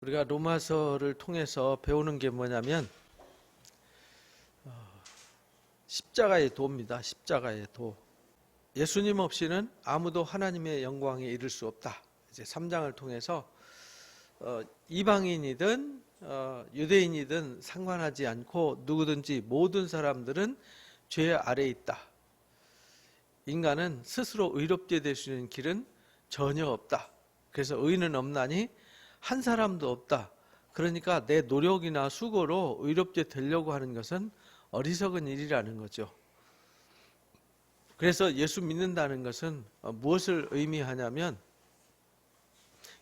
우리가 로마서를 통해서 배우는 게 뭐냐면 십자가의 도입니다. 십자가의 도. 예수님 없이는 아무도 하나님의 영광에 이를 수 없다. 이제 3장을 통해서 이방인이든 유대인이든 상관하지 않고 누구든지 모든 사람들은 죄 아래에 있다. 인간은 스스로 의롭게 될 수 있는 길은 전혀 없다. 그래서 의인은 없나니 한 사람도 없다. 그러니까 내 노력이나 수고로 의롭게 되려고 하는 것은 어리석은 일이라는 거죠. 그래서 예수 믿는다는 것은 무엇을 의미하냐면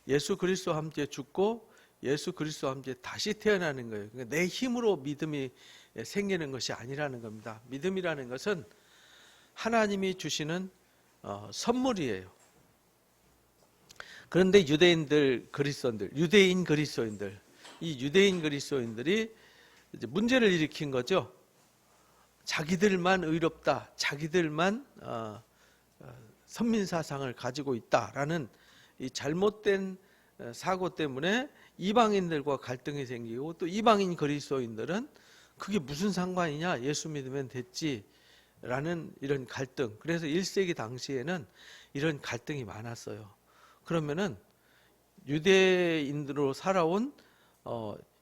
예수 그리스도와 함께 죽고 예수 그리스도와 함께 다시 태어나는 거예요. 그러니까 내 힘으로 믿음이 생기는 것이 아니라는 겁니다. 믿음이라는 것은 하나님이 주시는 선물이에요. 그런데 유대인 그리스도인들, 이 유대인 그리스도인들이 이제 문제를 일으킨 거죠. 자기들만 의롭다, 자기들만 선민사상을 가지고 있다라는 이 잘못된 사고 때문에 이방인들과 갈등이 생기고, 또 이방인 그리스도인들은 그게 무슨 상관이냐, 예수 믿으면 됐지라는 이런 갈등. 그래서 1세기 당시에는 이런 갈등이 많았어요. 그러면은 유대인으로 살아온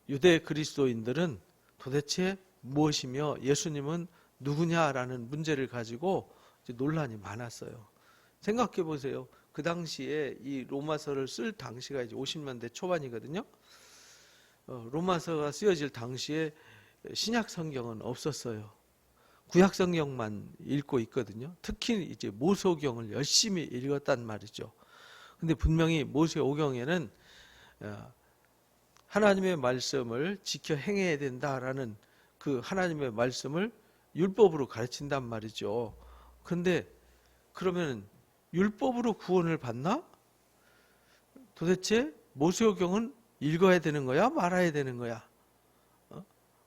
유대 그리스도인들은 도대체 무엇이며 예수님은 누구냐라는 문제를 가지고 논란이 많았어요. 생각해 보세요. 그 당시에 이 로마서를 쓸 당시가 이제 50년대 초반이거든요. 로마서가 쓰여질 당시에 신약 성경은 없었어요. 구약 성경만 읽고 있거든요. 특히 이제 모세오경을 열심히 읽었단 말이죠. 근데 분명히 모세오경에는 하나님의 말씀을 지켜 행해야 된다라는 그 하나님의 말씀을 율법으로 가르친단 말이죠. 그런데 그러면 율법으로 구원을 받나? 도대체 모세오경은 읽어야 되는 거야? 말아야 되는 거야?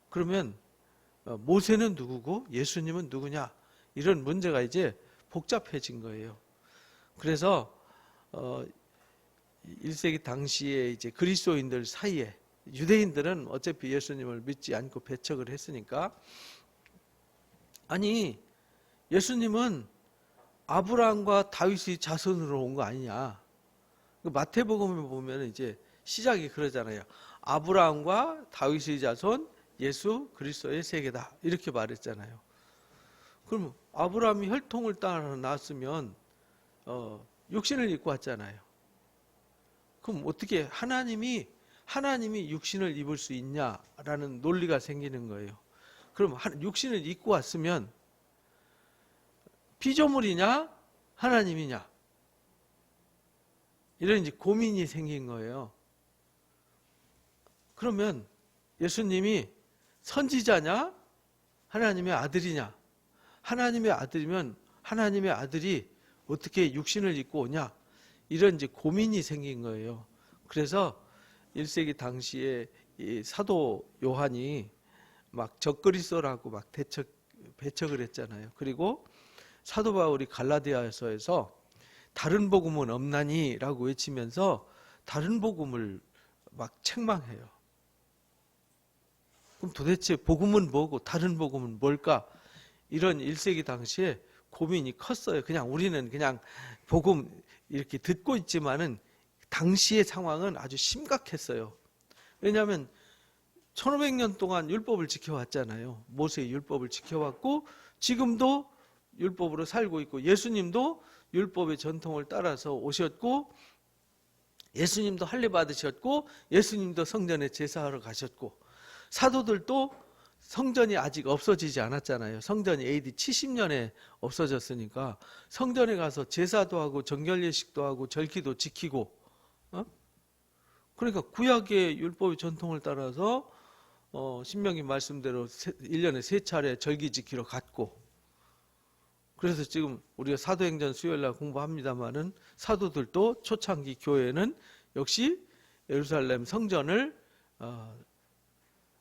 그러면 모세는 누구고 예수님은 누구냐? 이런 문제가 이제 복잡해진 거예요. 그래서 1세기 당시에 이제 그리스도인들 사이에, 유대인들은 어차피 예수님을 믿지 않고 배척을 했으니까, 아니 예수님은 아브라함과 다윗의 자손으로 온 거 아니냐. 마태복음을 보면 이제 시작이 그러잖아요. 아브라함과 다윗의 자손 예수 그리스도의 세계다, 이렇게 말했잖아요. 그럼 아브라함이 혈통을 따라 낳았으면 육신을 입고 왔잖아요. 그럼 어떻게 하나님이 육신을 입을 수 있냐라는 논리가 생기는 거예요. 그럼 육신을 입고 왔으면 피조물이냐 하나님이냐, 이런 이제 고민이 생긴 거예요. 그러면 예수님이 선지자냐 하나님의 아들이냐, 하나님의 아들이면 하나님의 아들이 어떻게 육신을 입고 오냐, 이런 이제 고민이 생긴 거예요. 그래서 1세기 당시에 이 사도 요한이 막 적그리스도라고 막 배척을 했잖아요. 그리고 사도 바울이 갈라디아서에서 다른 복음은 없나니라고 외치면서 다른 복음을 막 책망해요. 그럼 도대체 복음은 뭐고 다른 복음은 뭘까? 이런 1세기 당시에 고민이 컸어요. 그냥 우리는 그냥 복음 이렇게 듣고 있지만은 당시의 상황은 아주 심각했어요. 왜냐하면 1500년 동안 율법을 지켜왔잖아요. 모세의 율법을 지켜왔고 지금도 율법으로 살고 있고, 예수님도 율법의 전통을 따라서 오셨고, 예수님도 할례 받으셨고, 예수님도 성전에 제사하러 가셨고, 사도들도 성전이 아직 없어지지 않았잖아요. 성전이 AD 70년에 없어졌으니까 성전에 가서 제사도 하고 정결 예식도 하고 절기도 지키고, 그러니까 구약의 율법의 전통을 따라서 신명기 말씀대로 1년에 3차례 절기 지키러 갔고, 그래서 지금 우리가 사도행전 수요일날 공부합니다마는 사도들도 초창기 교회는 역시 예루살렘 성전을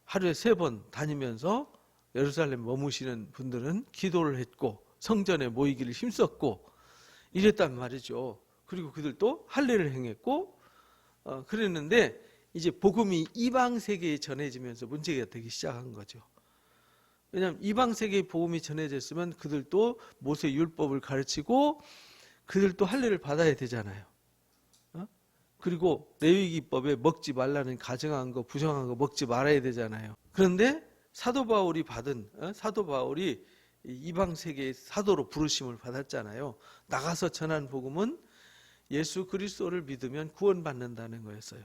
하루에 3번 다니면서 예루살렘 머무시는 분들은 기도를 했고 성전에 모이기를 힘썼고 이랬단 말이죠. 그리고 그들도 할례를 행했고 그랬는데 이제 복음이 이방 세계에 전해지면서 문제가 되기 시작한 거죠. 왜냐하면 이방 세계에 복음이 전해졌으면 그들도 모세 율법을 가르치고 그들도 할례를 받아야 되잖아요. 그리고 레위기법에 먹지 말라는 가증한 거, 부정한 거 먹지 말아야 되잖아요. 그런데 사도 바울이 이방 세계의 사도로 부르심을 받았잖아요. 나가서 전한 복음은 예수 그리스도를 믿으면 구원받는다는 거였어요.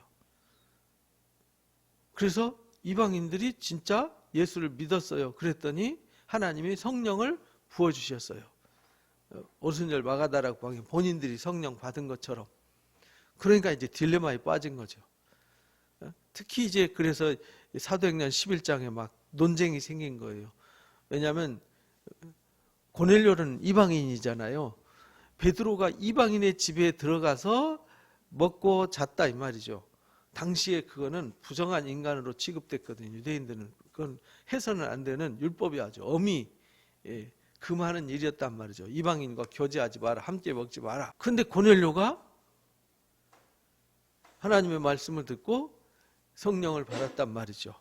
그래서 이방인들이 진짜 예수를 믿었어요. 그랬더니 하나님이 성령을 부어주셨어요. 오순절 마가다락 방에 본인들이 성령 받은 것처럼. 그러니까 이제 딜레마에 빠진 거죠. 특히 이제 그래서 사도행전 11장에 막 논쟁이 생긴 거예요. 왜냐하면 고넬료는 이방인이잖아요. 베드로가 이방인의 집에 들어가서 먹고 잤다 이 말이죠. 당시에 그거는 부정한 인간으로 취급됐거든요. 유대인들은 그건 해서는 안 되는 율법이 아주 엄히 금하는 일이었단 말이죠. 이방인과 교제하지 마라, 함께 먹지 마라. 근데 고넬료가 하나님의 말씀을 듣고 성령을 받았단 말이죠.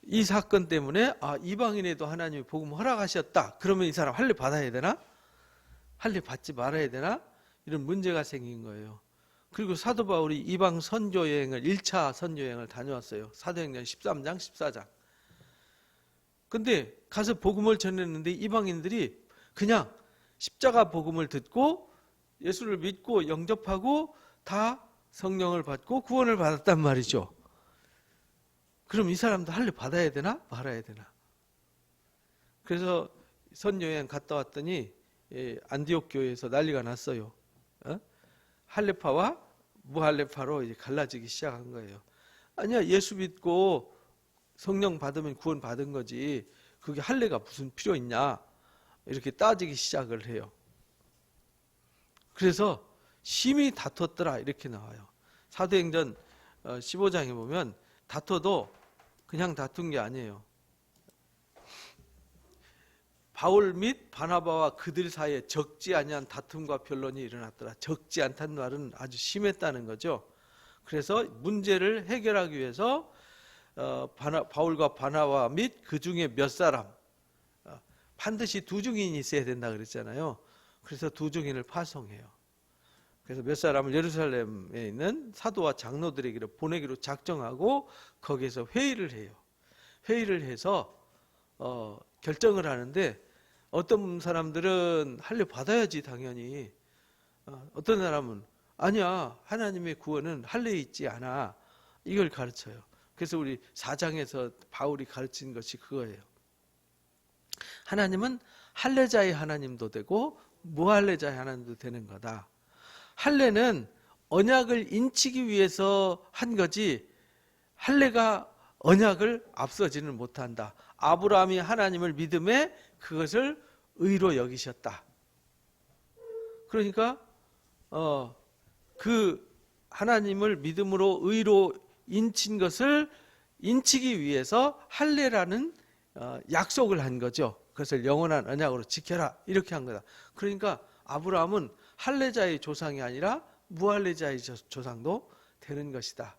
이 사건 때문에 이방인에도 하나님이 복음 허락하셨다. 그러면 이 사람 할례 받아야 되나? 할례 받지 말아야 되나? 이런 문제가 생긴 거예요. 그리고 사도 바울이 이방 선교 여행을 1차 선교 여행을 다녀왔어요. 사도행전 13장, 14장. 근데 가서 복음을 전했는데 이방인들이 그냥 십자가 복음을 듣고 예수를 믿고 영접하고 다 성령을 받고 구원을 받았단 말이죠. 그럼 이 사람도 할례 받아야 되나? 말아야 되나? 그래서 선여행 갔다 왔더니 안디옥 교회에서 난리가 났어요. 할례파와 무할례파로 이제 갈라지기 시작한 거예요. 아니야, 예수 믿고 성령 받으면 구원 받은 거지. 그게 할례가 무슨 필요 있냐? 이렇게 따지기 시작을 해요. 그래서 심히 다퉜더라 이렇게 나와요. 사도행전 15장에 보면 다퉈도 그냥 다툰 게 아니에요. 바울 및 바나바와 그들 사이에 적지 아니한 다툼과 변론이 일어났더라. 적지 않다는 말은 아주 심했다는 거죠. 그래서 문제를 해결하기 위해서 바울과 바나바 및 그 중에 몇 사람, 반드시 두 증인이 있어야 된다 그랬잖아요. 그래서 두 증인을 파송해요. 그래서 몇 사람을 예루살렘에 있는 사도와 장로들에게 보내기로 작정하고 거기에서 회의를 해요. 회의를 해서 결정을 하는데 어떤 사람들은 할례 받아야지 당연히. 어떤 사람은 아니야, 하나님의 구원은 할례에 있지 않아. 이걸 가르쳐요. 그래서 우리 4장에서 바울이 가르친 것이 그거예요. 하나님은 할례자의 하나님도 되고 무할례자의 하나님도 되는 거다. 할례는 언약을 인치기 위해서 한 거지 할례가 언약을 앞서지는 못한다. 아브라함이 하나님을 믿음에 그것을 의로 여기셨다. 그러니까 그 하나님을 믿음으로 의로 인친 것을 인치기 위해서 할례라는 약속을 한 거죠. 그것을 영원한 언약으로 지켜라 이렇게 한 거다. 그러니까 아브라함은 할례자의 조상이 아니라 무할례자의 조상도 되는 것이다.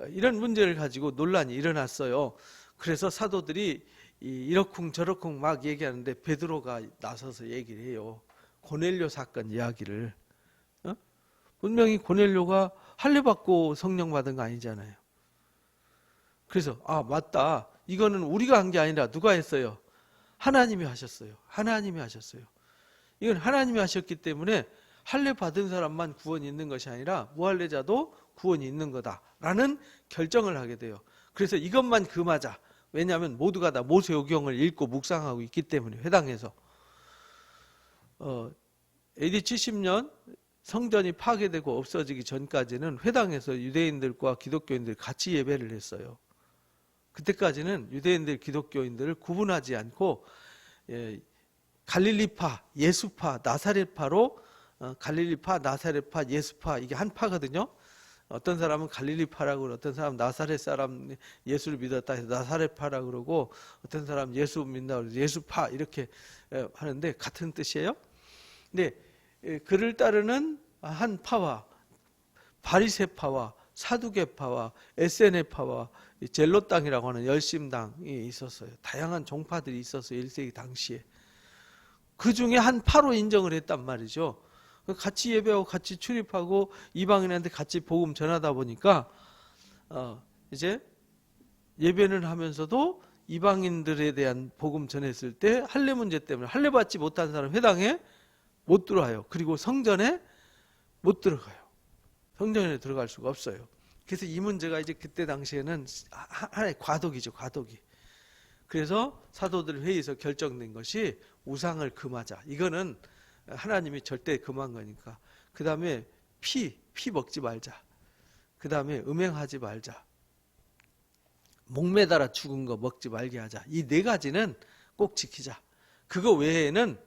이런 문제를 가지고 논란이 일어났어요. 그래서 사도들이 이러쿵저러쿵 막 얘기하는데 베드로가 나서서 얘기를 해요. 고넬료 사건 이야기를. 분명히 고넬료가 할례 받고 성령 받은 거 아니잖아요. 그래서 맞다. 이거는 우리가 한 게 아니라 누가 했어요? 하나님이 하셨어요. 하나님이 하셨어요. 이건 하나님이 하셨기 때문에 할례 받은 사람만 구원이 있는 것이 아니라 무할례자도 구원이 있는 거다라는 결정을 하게 돼요. 그래서 이것만 금하자. 왜냐하면 모두가 다 모세오경을 읽고 묵상하고 있기 때문에 회당에서 AD 70년 성전이 파괴되고 없어지기 전까지는 회당에서 유대인들과 기독교인들이 같이 예배를 했어요. 그때까지는 유대인들, 기독교인들을 구분하지 않고 갈릴리파, 예수파, 나사렛파로 갈릴리파, 나사렛파, 예수파 이게 한 파거든요. 어떤 사람은 갈릴리파라고 그러고 어떤 사람은 나사렛 사람 예수를 믿었다 해서 나사렛파라고 그러고 어떤 사람은 예수 믿는다고 해서 예수파 이렇게 하는데 같은 뜻이에요. 근데 그를 따르는 한 파와 바리새파와 사두개파와 SNF파와 젤로당이라고 하는 열심당이 있었어요. 다양한 종파들이 있었어요. 1세기 당시에. 그 중에 한 파로 인정을 했단 말이죠. 같이 예배하고 같이 출입하고 이방인한테 같이 복음 전하다 보니까 이제 예배는 하면서도 이방인들에 대한 복음 전했을 때 할례 문제 때문에 할례 받지 못한 사람 회당에 못 들어와요. 그리고 성전에 못 들어가요. 성전에 들어갈 수가 없어요. 그래서 이 문제가 이제 그때 당시에는 하나의 과도기죠, 과도기. 그래서 사도들 회의에서 결정된 것이 우상을 금하자. 이거는 하나님이 절대 금한 거니까. 그 다음에 피 먹지 말자. 그 다음에 음행하지 말자. 목매달아 죽은 거 먹지 말게 하자. 이 네 가지는 꼭 지키자. 그거 외에는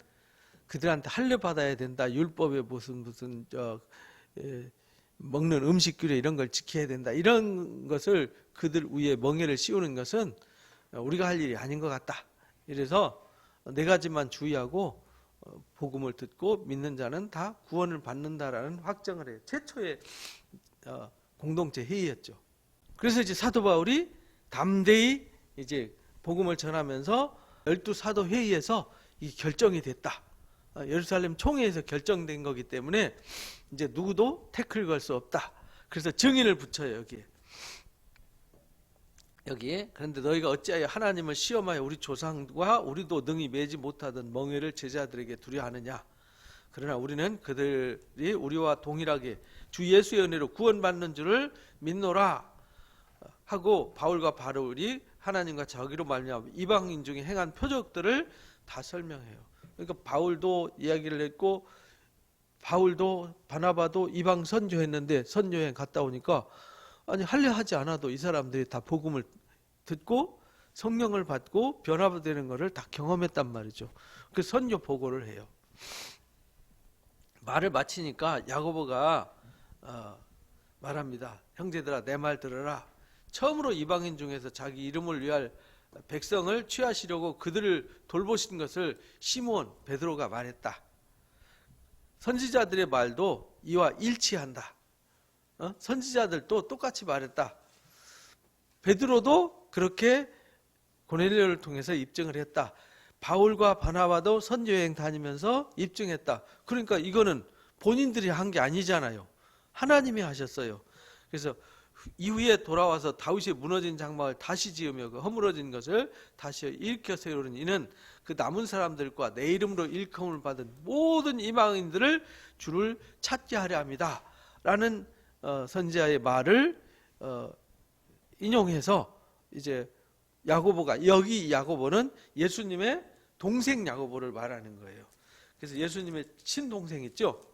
그들한테 할례 받아야 된다. 율법에 무슨 먹는 음식 규례 이런 걸 지켜야 된다. 이런 것을 그들 위에 멍에를 씌우는 것은 우리가 할 일이 아닌 것 같다. 이래서 네 가지만 주의하고 복음을 듣고 믿는 자는 다 구원을 받는다라는 확정을 해요. 최초의 공동체 회의였죠. 그래서 이제 사도 바울이 담대히 이제 복음을 전하면서 12사도 회의에서 이 결정이 됐다. 예루살렘 총회에서 결정된 거기 때문에 이제 누구도 태클 걸 수 없다. 그래서 증인을 붙여요, 여기에. 그런데 너희가 어찌하여 하나님을 시험하여 우리 조상과 우리도 능히 매지 못하던 멍에를 제자들에게 두려하느냐. 그러나 우리는 그들이 우리와 동일하게 주 예수의 은혜로 구원받는 줄을 믿노라 하고 바울과 바울이 하나님과 자기로 말미암아 이방인 중에 행한 표적들을 다 설명해요. 그러니까 바울도 이야기를 했고 바울도 바나바도 이방 선교했는데 선교여행 갔다 오니까 아니 할례하지 않아도 이 사람들이 다 복음을 듣고 성령을 받고 변화되는 것을 다 경험했단 말이죠. 그 선교 보고를 해요. 말을 마치니까 야고보가 말합니다. 형제들아 내 말 들어라. 처음으로 이방인 중에서 자기 이름을 위할 백성을 취하시려고 그들을 돌보신 것을 시므온 베드로가 말했다. 선지자들의 말도 이와 일치한다. 선지자들도 똑같이 말했다. 베드로도 그렇게 고넬료를 통해서 입증을 했다. 바울과 바나바도 선교여행 다니면서 입증했다. 그러니까 이거는 본인들이 한 게 아니잖아요. 하나님이 하셨어요. 그래서 이후에 돌아와서 다윗이 무너진 장막을 다시 지으며 그 허물어진 것을 다시 일으켜 세우는 이는 그 남은 사람들과 내 이름으로 일컬음을 받은 모든 이방인들을 주를 찾게 하려 합니다. 라는 선지자의 말을 인용해서 이제 야고보가 여기 야고보는 예수님의 동생 야고보를 말하는 거예요. 그래서 예수님의 친동생 있죠?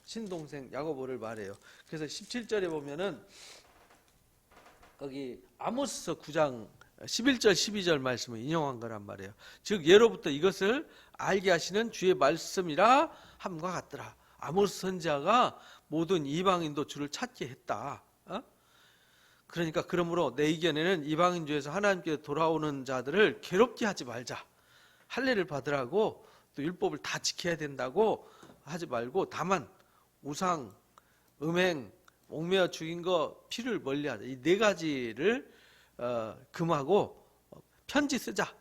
친동생 야고보를 말해요. 그래서 17절에 보면은 거기 아모스서 9장 11절 12절 말씀을 인용한 거란 말이에요. 즉 예로부터 이것을 알게 하시는 주의 말씀이라 함과 같더라. 아모스 선지자가 모든 이방인도 주를 찾게 했다. 그러니까 그러므로 내 의견에는 이방인 중에서 하나님께 돌아오는 자들을 괴롭게 하지 말자. 할례를 받으라고 또 율법을 다 지켜야 된다고 하지 말고 다만 우상, 음행, 옥매어 죽인 거 피를 멀리하자. 이 네 가지를 금하고 편지 쓰자.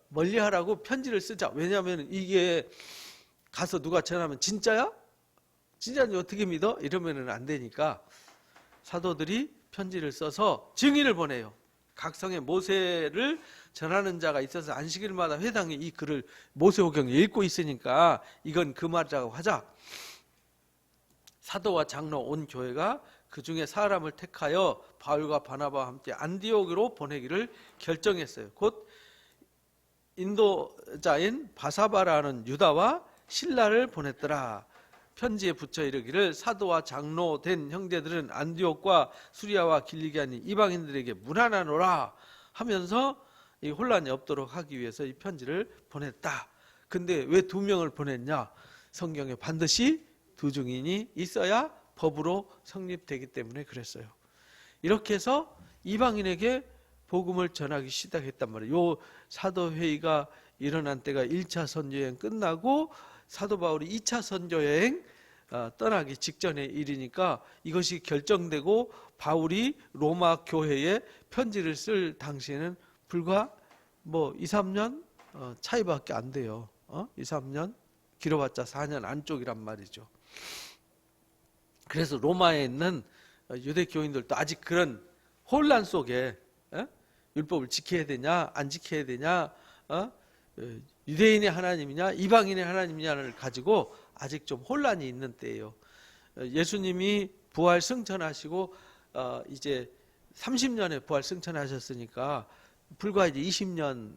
멀리하라고 편지를 쓰자. 왜냐하면 이게 가서 누가 전하면 진짜야? 진짜인지 어떻게 믿어? 이러면은 안 되니까 사도들이 편지를 써서 증인을 보내요. 각 성에 모세를 전하는 자가 있어서 안식일마다 회당에 이 글을 모세오경을 읽고 있으니까 이건 금하자고 하자. 사도와 장로 온 교회가 그 중에 사람을 택하여 바울과 바나바와 함께 안디옥으로 보내기를 결정했어요. 곧 인도자인 바사바라는 유다와 실라를 보냈더라. 편지에 붙여 이르기를 사도와 장로 된 형제들은 안디옥과 수리아와 길리기아니 이방인들에게 문안하노라 하면서 이 혼란이 없도록 하기 위해서 이 편지를 보냈다. 근데 왜 2명을 보냈냐? 성경에 반드시 2증인이 있어야 법으로 성립되기 때문에 그랬어요. 이렇게 해서 이방인에게 복음을 전하기 시작했단 말이에요. 요 사도회의가 일어난 때가 1차 선교여행 끝나고 사도 바울이 2차 선교여행 떠나기 직전의 일이니까 이것이 결정되고 바울이 로마 교회에 편지를 쓸 당시에는 불과 뭐 2, 3년 차이밖에 안 돼요. 2, 3년 길어봤자 4년 안쪽이란 말이죠. 그래서 로마에 있는 유대 교인들도 아직 그런 혼란 속에 율법을 지켜야 되냐 안 지켜야 되냐, 유대인의 하나님이냐 이방인의 하나님이냐를 가지고 아직 좀 혼란이 있는 때예요. 예수님이 부활 승천하시고 이제 30년에 부활 승천하셨으니까 불과 이제 20년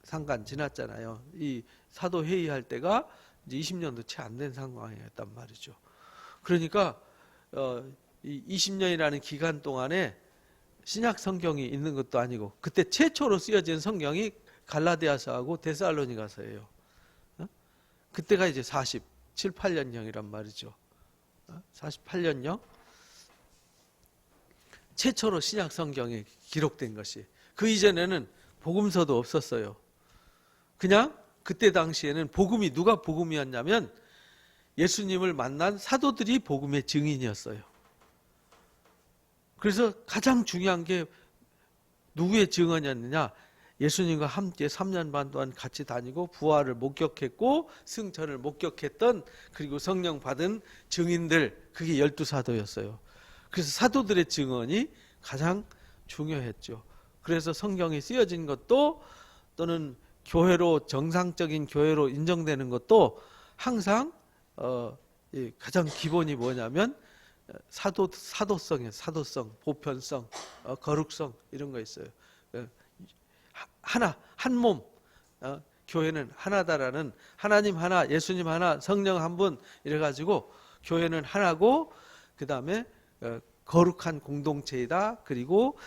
상간 지났잖아요. 이 사도 회의할 때가 이제 20년도 채 안 된 상황이었단 말이죠. 그러니까 이 20년이라는 기간 동안에 신약 성경이 있는 것도 아니고 그때 최초로 쓰여진 성경이 갈라디아서하고 데살로니가서예요. 그때가 이제 47, 8년경이란 말이죠. 48년경 최초로 신약 성경에 기록된 것이, 그 이전에는 복음서도 없었어요. 그냥 그때 당시에는 복음이 누가 복음이었냐면 예수님을 만난 사도들이 복음의 증인이었어요. 그래서 가장 중요한 게 누구의 증언이었느냐? 예수님과 함께 3년 반 동안 같이 다니고 부활을 목격했고 승천을 목격했던, 그리고 성령 받은 증인들, 그게 12사도였어요. 그래서 사도들의 증언이 가장 중요했죠. 그래서 성경이 쓰여진 것도, 또는 교회로, 정상적인 교회로 인정되는 것도 항상 가장 기본이 뭐냐면 사도성이에요. 사도성, 보편성, 거룩성, 이런 거 있어요. 하나, 한 몸, 교회는 하나다라는, 하나님 하나, 예수님 하나, 성령 한 분, 이래가지고 교회는 하나고, 그 다음에 거룩한 공동체이다. 그리고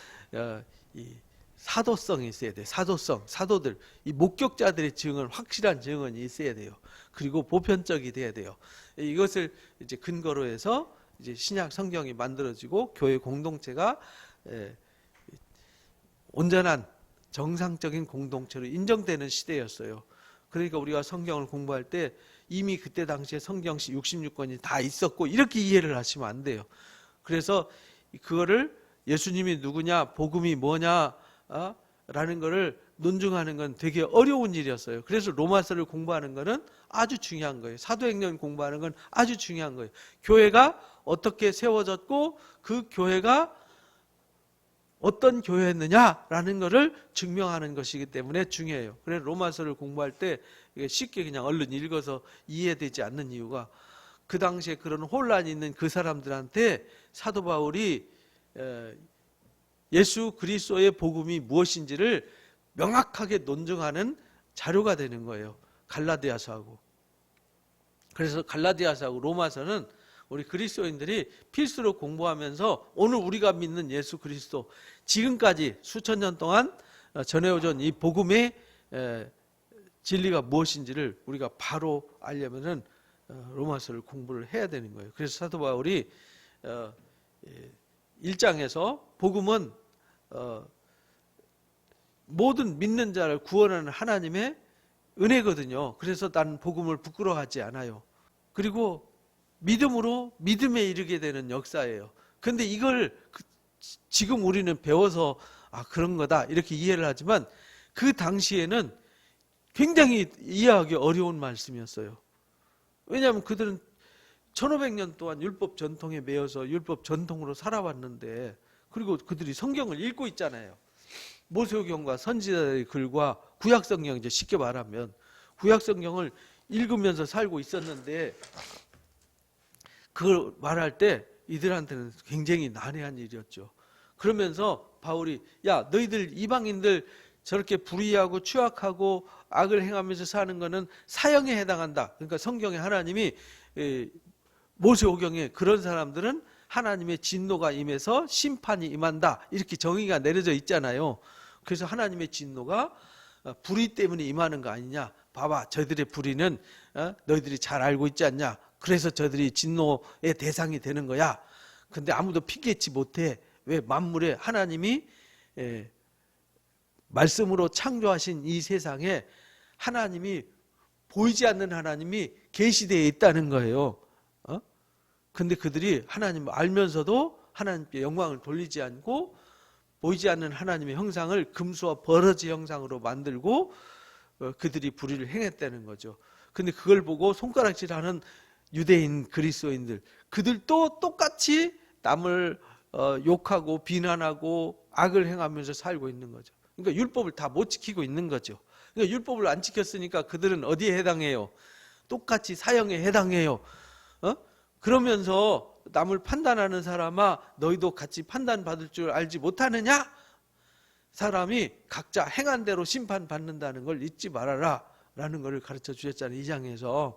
이 사도성이 있어야 돼요. 사도성, 사도들, 이 목격자들의 증언, 확실한 증언이 있어야 돼요. 그리고 보편적이 돼야 돼요. 이것을 이제 근거로 해서 이제 신약 성경이 만들어지고 교회 공동체가 온전한 정상적인 공동체로 인정되는 시대였어요. 그러니까 우리가 성경을 공부할 때 이미 그때 당시에 성경시 66권이 다 있었고, 이렇게 이해를 하시면 안 돼요. 그래서 그거를 예수님이 누구냐, 복음이 뭐냐 라는 거를 논증하는 건 되게 어려운 일이었어요. 그래서 로마서를 공부하는 거는 아주 중요한 거예요. 사도행전 공부하는 건 아주 중요한 거예요. 교회가 어떻게 세워졌고 그 교회가 어떤 교회였느냐라는 것을 증명하는 것이기 때문에 중요해요. 그래서 로마서를 공부할 때 쉽게 그냥 얼른 읽어서 이해되지 않는 이유가, 그 당시에 그런 혼란이 있는 그 사람들한테 사도 바울이 예수 그리스도의 복음이 무엇인지를 명확하게 논증하는 자료가 되는 거예요. 갈라디아서하고. 그래서 갈라디아서하고 로마서는 우리 그리스도인들이 필수로 공부하면서 오늘 우리가 믿는 예수 그리스도, 지금까지 수천 년 동안 전해오던 이 복음의 진리가 무엇인지를 우리가 바로 알려면은 로마서를 공부를 해야 되는 거예요. 그래서 사도 바울이 1장에서 복음은 모든 믿는 자를 구원하는 하나님의 은혜거든요. 그래서 나는 복음을 부끄러워하지 않아요. 그리고 믿음으로 믿음에 이르게 되는 역사예요. 그런데 이걸 지금 우리는 배워서 그런 거다 이렇게 이해를 하지만, 그 당시에는 굉장히 이해하기 어려운 말씀이었어요. 왜냐하면 그들은 1500년 동안 율법 전통에 매여서 율법 전통으로 살아왔는데, 그리고 그들이 성경을 읽고 있잖아요. 모세오경과 선지자의 글과 구약성경, 이제 쉽게 말하면 구약성경을 읽으면서 살고 있었는데, 그걸 말할 때 이들한테는 굉장히 난해한 일이었죠. 그러면서 바울이, 야, 너희들 이방인들 저렇게 불의하고 추악하고 악을 행하면서 사는 거는 사형에 해당한다. 그러니까 성경에 하나님이 모세오경에 그런 사람들은 하나님의 진노가 임해서 심판이 임한다, 이렇게 정의가 내려져 있잖아요. 그래서 하나님의 진노가 불의 때문에 임하는 거 아니냐. 봐봐, 저희들의 불의는 너희들이 잘 알고 있지 않냐. 그래서 저들이 진노의 대상이 되는 거야. 근데 아무도 피겠지 못해. 왜? 만물에 하나님이 말씀으로 창조하신 이 세상에 하나님이, 보이지 않는 하나님이 계시되어 있다는 거예요. 근데 그들이 하나님 알면서도 하나님께 영광을 돌리지 않고 보이지 않는 하나님의 형상을 금수와 버러지 형상으로 만들고 그들이 불의를 행했다는 거죠. 근데 그걸 보고 손가락질하는 유대인 그리스도인들, 그들도 똑같이 남을 욕하고 비난하고 악을 행하면서 살고 있는 거죠. 그러니까 율법을 다 못 지키고 있는 거죠. 그러니까 율법을 안 지켰으니까 그들은 어디에 해당해요? 똑같이 사형에 해당해요. 그러면서 남을 판단하는 사람아, 너희도 같이 판단받을 줄 알지 못하느냐? 사람이 각자 행한 대로 심판받는다는 걸 잊지 말아라 라는 것을 가르쳐 주셨잖아요, 2장에서.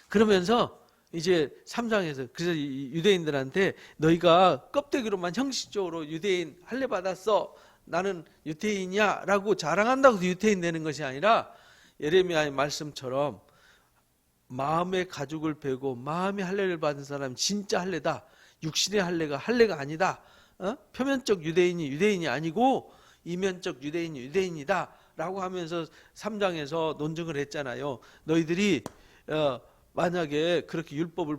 그러면서 이제 3장에서 그래서 유대인들한테 너희가 껍데기로만 형식적으로 유대인 할례 받았어, 나는 유대인이야 라고 자랑한다고 해서 유대인 되는 것이 아니라 예레미야의 말씀처럼 마음의 가죽을 베고 마음의 할례를 받은 사람이 진짜 할례다. 육신의 할례가 아니다. 표면적 유대인이 유대인이 아니고 이면적 유대인이 유대인이다 라고 하면서 3장에서 논증을 했잖아요. 너희들이 만약에 그렇게 율법을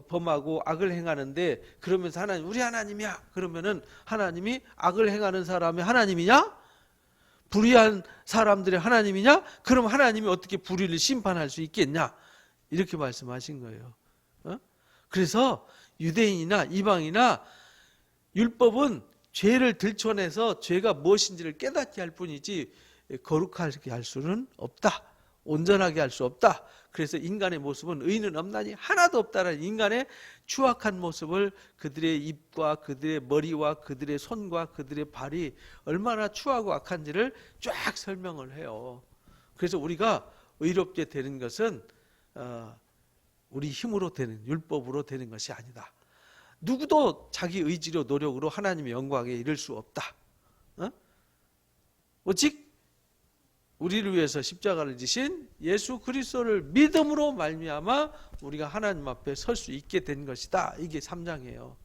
범하고 악을 행하는데 그러면서 하나님 우리 하나님이야 그러면은 하나님이 악을 행하는 사람이 하나님이냐? 불의한 사람들의 하나님이냐? 그럼 하나님이 어떻게 불의를 심판할 수 있겠냐? 이렇게 말씀하신 거예요. 그래서 유대인이나 이방이나 율법은 죄를 들춰내서 죄가 무엇인지를 깨닫게 할 뿐이지 거룩하게 할 수는 없다. 온전하게 할 수 없다. 그래서 인간의 모습은 의는 없나니 하나도 없다라는 인간의 추악한 모습을 그들의 입과 그들의 머리와 그들의 손과 그들의 발이 얼마나 추하고 악한지를 쫙 설명을 해요. 그래서 우리가 의롭게 되는 것은 우리 힘으로 되는, 율법으로 되는 것이 아니다. 누구도 자기 의지로 노력으로 하나님의 영광에 이를 수 없다. 오직 우리를 위해서 십자가를 지신 예수 그리스도를 믿음으로 말미암아 우리가 하나님 앞에 설 수 있게 된 것이다. 이게 3장이에요.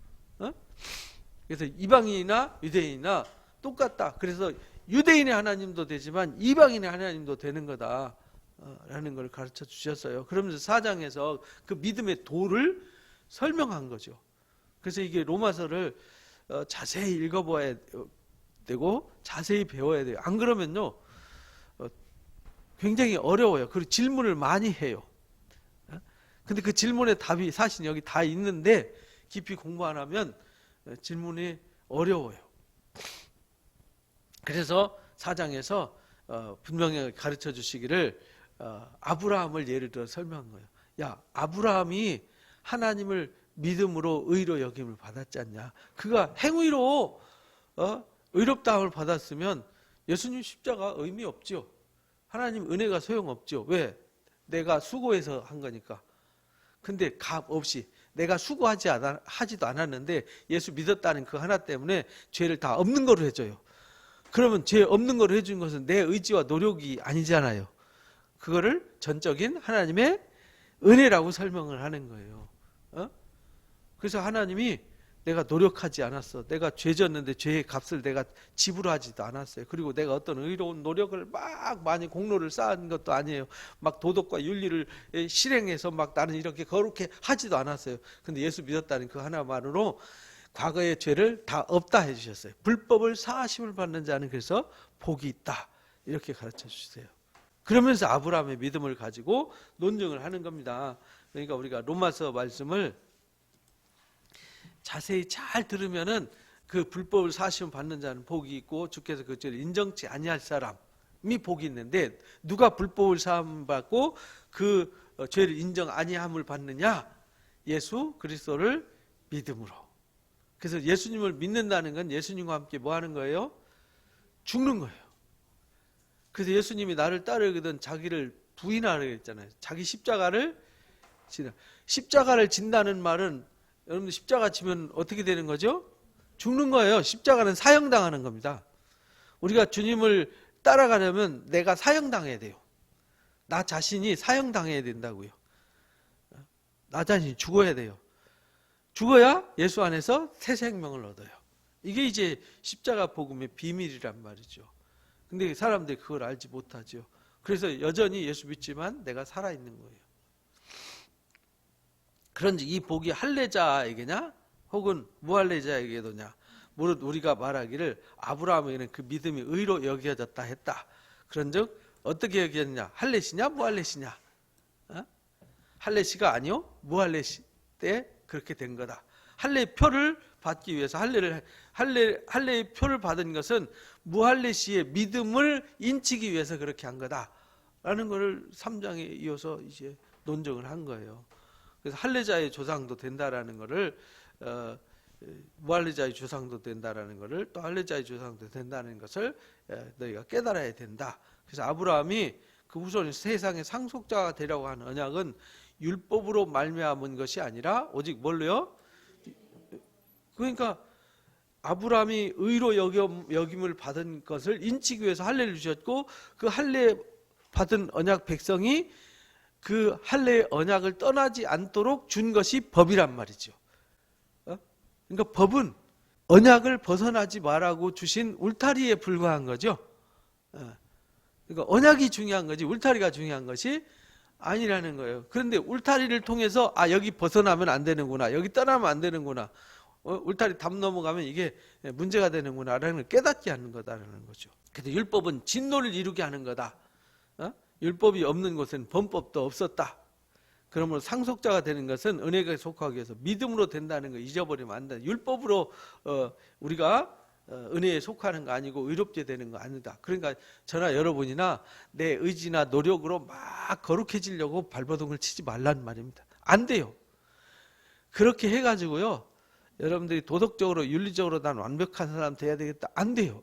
그래서 이방인이나 유대인이나 똑같다. 그래서 유대인의 하나님도 되지만 이방인의 하나님도 되는 거다 라는 걸 가르쳐 주셨어요. 그러면서 4장에서 그 믿음의 도를 설명한 거죠. 그래서 이게 로마서를 자세히 읽어봐야 되고 자세히 배워야 돼요. 안 그러면요 굉장히 어려워요. 그리고 질문을 많이 해요. 근데 그 질문의 답이 사실 여기 다 있는데 깊이 공부 안 하면 질문이 어려워요. 그래서 4장에서 분명히 가르쳐 주시기를 아브라함을 예를 들어 설명한 거예요. 야, 아브라함이 하나님을 믿음으로 의로 여김을 받았지 않냐. 그가 행위로 의롭다함을 받았으면 예수님 십자가 의미 없죠. 하나님 은혜가 소용없죠. 왜? 내가 수고해서 한 거니까. 근데 값 없이 내가 하지도 않았는데 예수 믿었다는 그 하나 때문에 죄를 다 없는 거로 해줘요. 그러면 죄 없는 거로 해준 것은 내 의지와 노력이 아니잖아요. 그거를 전적인 하나님의 은혜라고 설명을 하는 거예요. 그래서 하나님이 내가 노력하지 않았어. 내가 죄 졌는데 죄의 값을 내가 지불하지도 않았어요. 그리고 내가 어떤 의로운 노력을 막 많이 공로를 쌓은 것도 아니에요. 막 도덕과 윤리를 실행해서 막 나는 이렇게 거룩해 하지도 않았어요. 근데 예수 믿었다는 그 하나만으로 과거의 죄를 다 없다 해주셨어요. 불법을 사하심을 받는 자는 그래서 복이 있다. 이렇게 가르쳐 주세요. 그러면서 아브라함의 믿음을 가지고 논증을 하는 겁니다. 그러니까 우리가 로마서 말씀을 자세히 잘 들으면은 그 불법을 사시면 받는 자는 복이 있고 주께서 그 죄를 인정치 아니할 사람이 복이 있는데 누가 불법을 사함 받고 그 죄를 인정 아니함을 받느냐? 예수 그리스도를 믿음으로. 그래서 예수님을 믿는다는 건 예수님과 함께 뭐 하는 거예요? 죽는 거예요. 그래서 예수님이 나를 따르거든 자기를 부인하라 했잖아요. 자기 십자가를 진다. 십자가를 진다는 말은 여러분들 십자가 지면 어떻게 되는 거죠? 죽는 거예요. 십자가는 사형당하는 겁니다. 우리가 주님을 따라가려면 내가 사형당해야 돼요. 나 자신이 사형당해야 된다고요. 나 자신이 죽어야 돼요. 죽어야 예수 안에서 새 생명을 얻어요. 이게 이제 십자가 복음의 비밀이란 말이죠. 근데 사람들이 그걸 알지 못하죠. 그래서 여전히 예수 믿지만 내가 살아있는 거예요. 그런지 이 복이 할례자에게냐 혹은 무할례자에게도냐. 무릇 우리가 말하기를 아브라함에게는 그 믿음이 의로 여겨졌다 했다. 그런즉 어떻게 여겼냐? 할례시냐 무할례시냐? 할례시가 아니요 무할례시 때 그렇게 된 거다. 할례의 표를 받기 위해서 할례의 표를 받은 것은 무할례시의 믿음을 인치기 위해서 그렇게 한 거다라는 것을 3장에 이어서 이제 논증을 한 거예요. 그래서 할례자의 조상도 된다라는 것을 무할례자의 조상도 된다라는 것을 또 할례자의 조상도 된다는 것을 너희가 깨달아야 된다. 그래서 아브라함이 그 후손이 세상의 상속자가 되려고 하는 언약은 율법으로 말미암은 것이 아니라 오직 뭘로요? 그러니까 아브라함이 의로 여김을 받은 것을 인치기 위해서 할례를 주셨고 그 할례 받은 언약 백성이 그 할례의 언약을 떠나지 않도록 준 것이 법이란 말이죠. 그러니까 법은 언약을 벗어나지 말라고 주신 울타리에 불과한 거죠. 그러니까 언약이 중요한 거지 울타리가 중요한 것이 아니라는 거예요. 그런데 울타리를 통해서 여기 벗어나면 안 되는구나, 여기 떠나면 안 되는구나, 울타리 담 넘어가면 이게 문제가 되는구나라는 걸 깨닫게 하는 거다라는 거죠. 근데 율법은 진노를 이루게 하는 거다. 율법이 없는 곳엔 범법도 없었다. 그러므로 상속자가 되는 것은 은혜에 속하기 위해서 믿음으로 된다는 거 잊어버리면 안 돼. 율법으로 우리가 은혜에 속하는 거 아니고 의롭게 되는 거 아니다. 그러니까 저나 여러분이나 내 의지나 노력으로 막 거룩해지려고 발버둥을 치지 말라는 말입니다. 안 돼요. 그렇게 해가지고요, 여러분들이 도덕적으로 윤리적으로 난 완벽한 사람 돼야 되겠다, 안 돼요.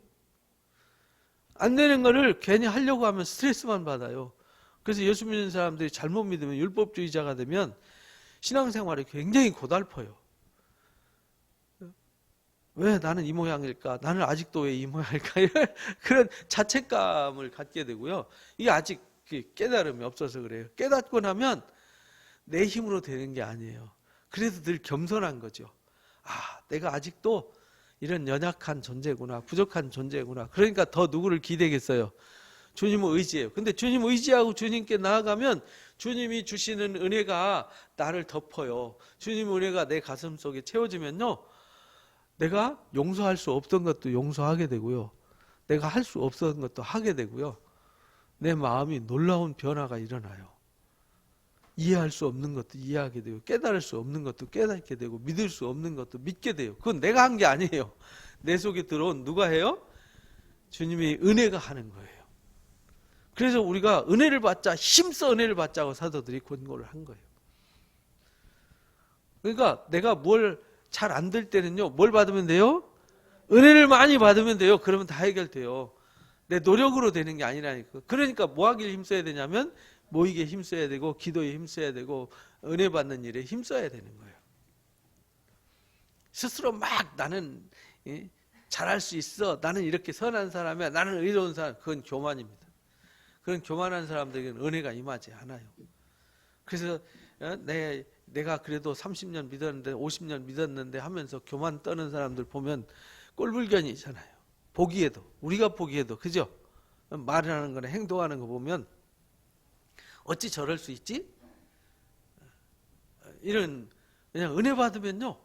안 되는 거를 괜히 하려고 하면 스트레스만 받아요. 그래서 예수 믿는 사람들이 잘못 믿으면 율법주의자가 되면 신앙생활이 굉장히 고달퍼요. 왜 나는 이 모양일까? 나는 아직도 왜 이 모양일까? 그런 자책감을 갖게 되고요. 이게 아직 깨달음이 없어서 그래요. 깨닫고 나면 내 힘으로 되는 게 아니에요. 그래서 늘 겸손한 거죠. 내가 아직도 이런 연약한 존재구나, 부족한 존재구나. 그러니까 더 누구를 기대겠어요? 주님을 의지해요. 근데 주님 의지하고 주님께 나아가면 주님이 주시는 은혜가 나를 덮어요. 주님 은혜가 내 가슴 속에 채워지면요, 내가 용서할 수 없던 것도 용서하게 되고요, 내가 할 수 없었던 것도 하게 되고요, 내 마음이 놀라운 변화가 일어나요. 이해할 수 없는 것도 이해하게 되고, 깨달을 수 없는 것도 깨닫게 되고, 믿을 수 없는 것도 믿게 돼요. 그건 내가 한 게 아니에요. 내 속에 들어온 누가 해요? 주님의 은혜가 하는 거예요. 그래서 우리가 은혜를 받자, 힘써 은혜를 받자고 사도들이 권고를 한 거예요. 그러니까 내가 뭘 잘 안 될 때는요, 뭘 받으면 돼요? 은혜를 많이 받으면 돼요. 그러면 다 해결돼요. 내 노력으로 되는 게 아니라니까. 그러니까 뭐 하길 힘써야 되냐면 모이게 힘써야 되고, 기도에 힘써야 되고, 은혜 받는 일에 힘써야 되는 거예요. 스스로 막 나는 잘할 수 있어, 나는 이렇게 선한 사람이야, 나는 의로운 사람, 그건 교만입니다. 그런 교만한 사람들에게는 은혜가 임하지 않아요. 그래서 내가 그래도 30년 믿었는데 50년 믿었는데 하면서 교만 떠는 사람들 보면 꼴불견이잖아요. 보기에도, 우리가 보기에도, 그죠? 말하는 거나 행동하는 거 보면 어찌 저럴 수 있지? 이런, 그냥 은혜 받으면요,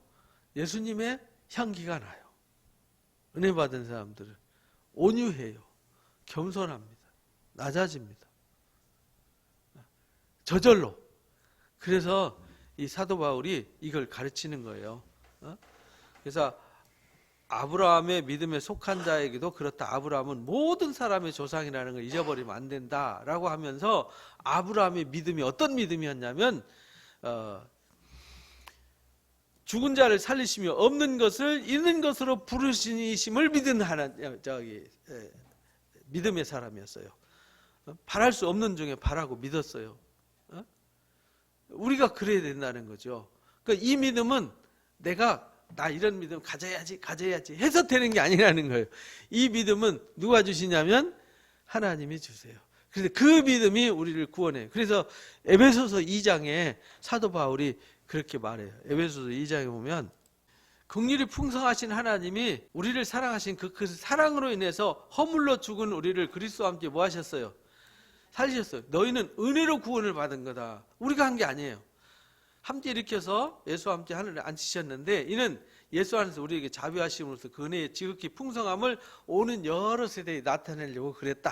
예수님의 향기가 나요. 은혜 받은 사람들은 온유해요. 겸손합니다. 낮아집니다. 저절로. 그래서 이 사도 바울이 이걸 가르치는 거예요. 그래서 아브라함의 믿음에 속한 자에게도 그렇다. 아브라함은 모든 사람의 조상이라는 걸 잊어버리면 안 된다라고 하면서 아브라함의 믿음이 어떤 믿음이었냐면 죽은 자를 살리시며 없는 것을 있는 것으로 부르시심을 믿은 믿음의 사람이었어요. 바랄 수 없는 중에 바라고 믿었어요. 우리가 그래야 된다는 거죠. 그러니까 이 믿음은 나 이런 믿음 가져야지 해서 되는 게 아니라는 거예요. 이 믿음은 누가 주시냐면 하나님이 주세요. 그래서 그 믿음이 우리를 구원해요. 그래서 에베소서 2장에 사도 바울이 그렇게 말해요. 에베소서 2장에 보면 긍휼이 풍성하신 하나님이 우리를 사랑하신 그 사랑으로 인해서 허물로 죽은 우리를 그리스도와 함께 뭐 하셨어요? 살리셨어요. 너희는 은혜로 구원을 받은 거다. 우리가 한 게 아니에요. 함께 일으켜서 예수와 함께 하늘에 앉히셨는데 이는 예수 안에서 우리에게 자비하심으로써 그 은혜의 지극히 풍성함을 오는 여러 세대에 나타내려고 그랬다.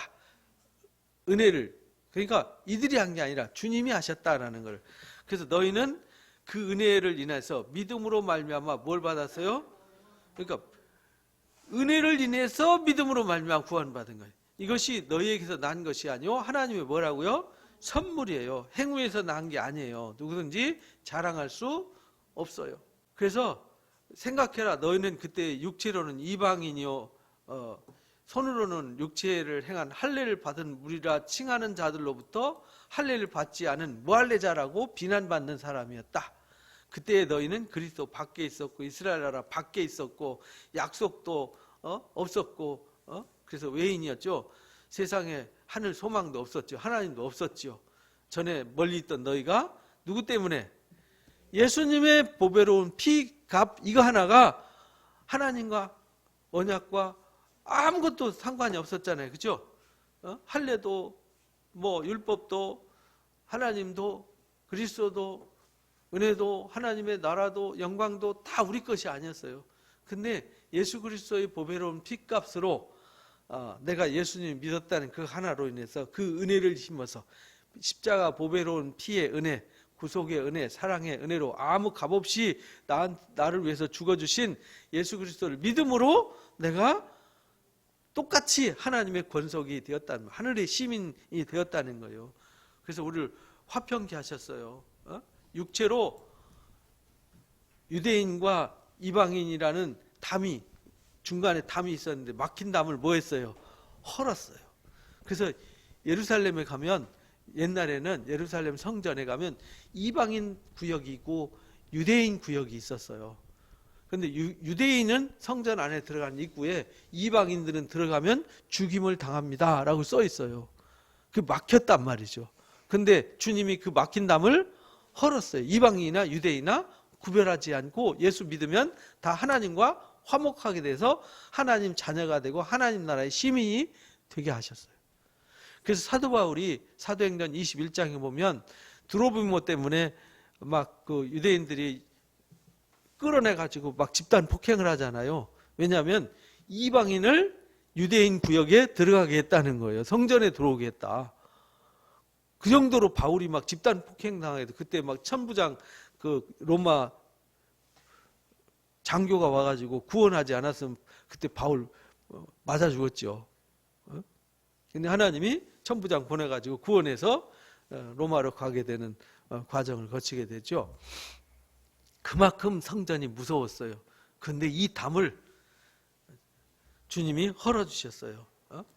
은혜를. 그러니까 이들이 한 게 아니라 주님이 하셨다라는 걸. 그래서 너희는 그 은혜를 인해서 믿음으로 말미암아 뭘 받았어요? 그러니까 은혜를 인해서 믿음으로 말미암아 구원받은 거예요. 이것이 너희에게서 난 것이 아니요 하나님의 뭐라고요? 선물이에요. 행위에서 난 게 아니에요. 누구든지 자랑할 수 없어요. 그래서 생각해라. 너희는 그때 육체로는 이방인이요 손으로는 육체를 행한 할례를 받은 무리라 칭하는 자들로부터 할례를 받지 않은 무할례자라고 비난받는 사람이었다. 그때 너희는 그리스도 밖에 있었고 이스라엘 나라 밖에 있었고 약속도 없었고 그래서 외인이었죠. 세상에 하늘 소망도 없었죠. 하나님도 없었죠. 전에 멀리 있던 너희가 누구 때문에? 예수님의 보배로운 피값 이거 하나가 하나님과 언약과 아무것도 상관이 없었잖아요. 그죠? 할례도 뭐 율법도 하나님도 그리스도도 은혜도 하나님의 나라도 영광도 다 우리 것이 아니었어요. 근데 예수 그리스도의 보배로운 피값으로 내가 예수님 믿었다는 그 하나로 인해서 그 은혜를 힘어서 십자가 보배로운 피의 은혜, 구속의 은혜, 사랑의 은혜로 아무 값없이 나를 위해서 죽어주신 예수 그리스도를 믿음으로 내가 똑같이 하나님의 권속이 되었다는 거예요. 하늘의 시민이 되었다는 거예요. 그래서 우리를 화평케 하셨어요. 육체로 유대인과 이방인이라는 담이 중간에 담이 있었는데 막힌 담을 뭐 했어요? 헐었어요. 그래서 예루살렘에 가면 옛날에는 예루살렘 성전에 가면 이방인 구역이 있고 유대인 구역이 있었어요. 그런데 유대인은 성전 안에 들어가는 입구에 이방인들은 들어가면 죽임을 당합니다 라고 써 있어요. 그 막혔단 말이죠. 근데 주님이 그 막힌 담을 헐었어요. 이방인이나 유대인이나 구별하지 않고 예수 믿으면 다 하나님과 화목하게 돼서 하나님 자녀가 되고 하나님 나라의 시민이 되게 하셨어요. 그래서 사도 바울이 사도행전 21장에 보면 드로비모 때문에 막 그 유대인들이 끌어내 가지고 막 집단 폭행을 하잖아요. 왜냐하면 이방인을 유대인 구역에 들어가게 했다는 거예요. 성전에 들어오게 했다. 그 정도로 바울이 막 집단 폭행 당해도 그때 막 천부장 그 로마 장교가 와가지고 구원하지 않았으면 그때 바울 맞아 죽었죠. 근데 하나님이 천부장 보내가지고 구원해서 로마로 가게 되는 과정을 거치게 되죠. 그만큼 성전이 무서웠어요. 근데 이 담을 주님이 헐어주셨어요.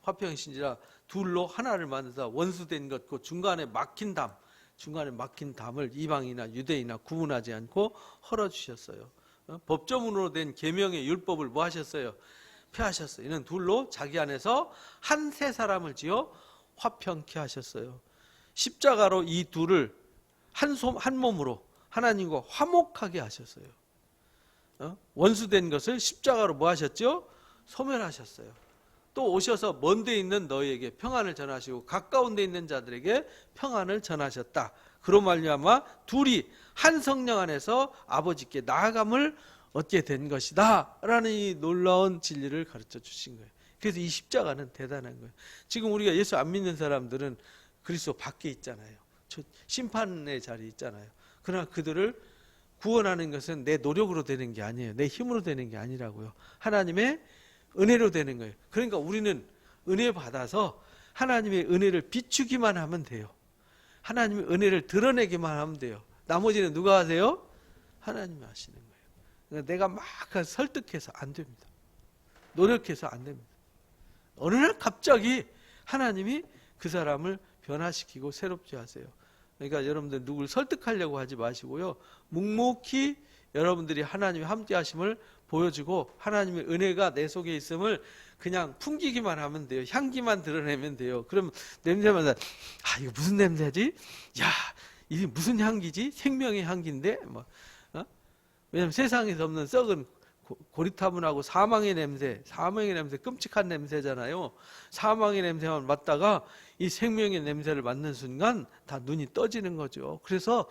화평신지라 둘로 하나를 만들다 원수된 것, 그 중간에 막힌 담을 이방이나 유대인이나 구분하지 않고 헐어주셨어요. 법조문으로 된 계명의 율법을 뭐 하셨어요? 폐하셨어요. 이는 둘로 자기 안에서 한 세 사람을 지어 화평케 하셨어요. 십자가로 이 둘을 한 몸으로 하나님과 화목하게 하셨어요. 원수된 것을 십자가로 뭐 하셨죠? 소멸하셨어요. 또 오셔서 먼 데 있는 너희에게 평안을 전하시고 가까운 데 있는 자들에게 평안을 전하셨다. 그로 말미암아 둘이 한 성령 안에서 아버지께 나아감을 얻게 된 것이다 라는 이 놀라운 진리를 가르쳐 주신 거예요. 그래서 이 십자가는 대단한 거예요. 지금 우리가 예수 안 믿는 사람들은 그리스도 밖에 있잖아요. 심판의 자리에 있잖아요. 그러나 그들을 구원하는 것은 내 노력으로 되는 게 아니에요. 내 힘으로 되는 게 아니라고요. 하나님의 은혜로 되는 거예요. 그러니까 우리는 은혜 받아서 하나님의 은혜를 비추기만 하면 돼요. 하나님의 은혜를 드러내기만 하면 돼요. 나머지는 누가 하세요? 하나님이 하시는 거예요. 그러니까 내가 막 설득해서 안 됩니다. 노력해서 안 됩니다. 어느 날 갑자기 하나님이 그 사람을 변화시키고 새롭게 하세요. 그러니까 여러분들 누구를 설득하려고 하지 마시고요. 묵묵히 여러분들이 하나님의 함께 하심을 보여주고 하나님의 은혜가 내 속에 있음을 그냥 풍기기만 하면 돼요. 향기만 드러내면 돼요. 그럼 냄새만 이거 무슨 냄새지? 야, 이게 무슨 향기지? 생명의 향기인데? 왜냐면 세상에서 없는 썩은 고리타분하고 사망의 냄새 끔찍한 냄새잖아요. 사망의 냄새만 맡다가 이 생명의 냄새를 맡는 순간 다 눈이 떠지는 거죠. 그래서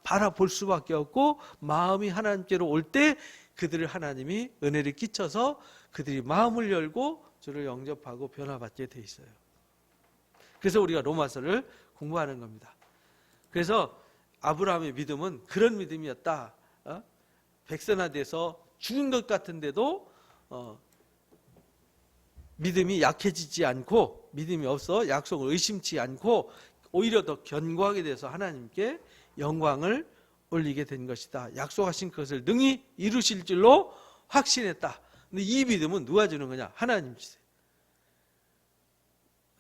바라볼 수밖에 없고 마음이 하나님께로 올 때 그들을 하나님이 은혜를 끼쳐서 그들이 마음을 열고 주를 영접하고 변화받게 돼 있어요. 그래서 우리가 로마서를 공부하는 겁니다. 그래서 아브라함의 믿음은 그런 믿음이었다. 백선화돼서 죽은 것 같은데도 믿음이 약해지지 않고, 믿음이 없어 약속을 의심치 않고 오히려 더 견고하게 돼서 하나님께 영광을 올리게 된 것이다. 약속하신 것을 능히 이루실 줄로 확신했다. 근데 이 믿음은 누가 주는 거냐? 하나님 주세요.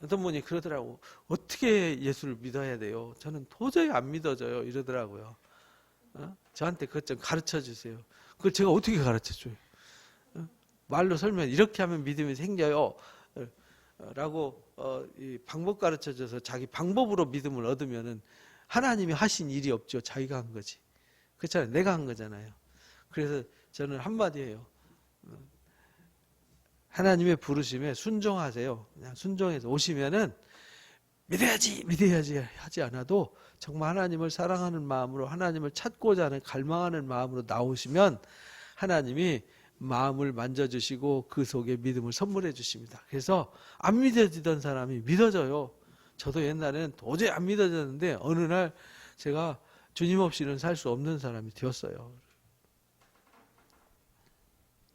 어떤 분이 그러더라고. 어떻게 예수를 믿어야 돼요? 저는 도저히 안 믿어져요. 이러더라고요. 저한테 그것 좀 가르쳐 주세요. 그걸 제가 어떻게 가르쳐 줘요? 말로 설명, 이렇게 하면 믿음이 생겨요. 라고 이 방법 가르쳐 줘서 자기 방법으로 믿음을 얻으면은 하나님이 하신 일이 없죠. 자기가 한 거지. 그렇잖아요. 내가 한 거잖아요. 그래서 저는 한마디예요. 하나님의 부르심에 순종하세요. 그냥 순종해서 오시면은 믿어야지 하지 않아도 정말 하나님을 사랑하는 마음으로, 하나님을 찾고자 하는 갈망하는 마음으로 나오시면 하나님이 마음을 만져주시고 그 속에 믿음을 선물해 주십니다. 그래서 안 믿어지던 사람이 믿어져요. 저도 옛날에는 도저히 안 믿어졌는데 어느 날 제가 주님 없이는 살 수 없는 사람이 되었어요.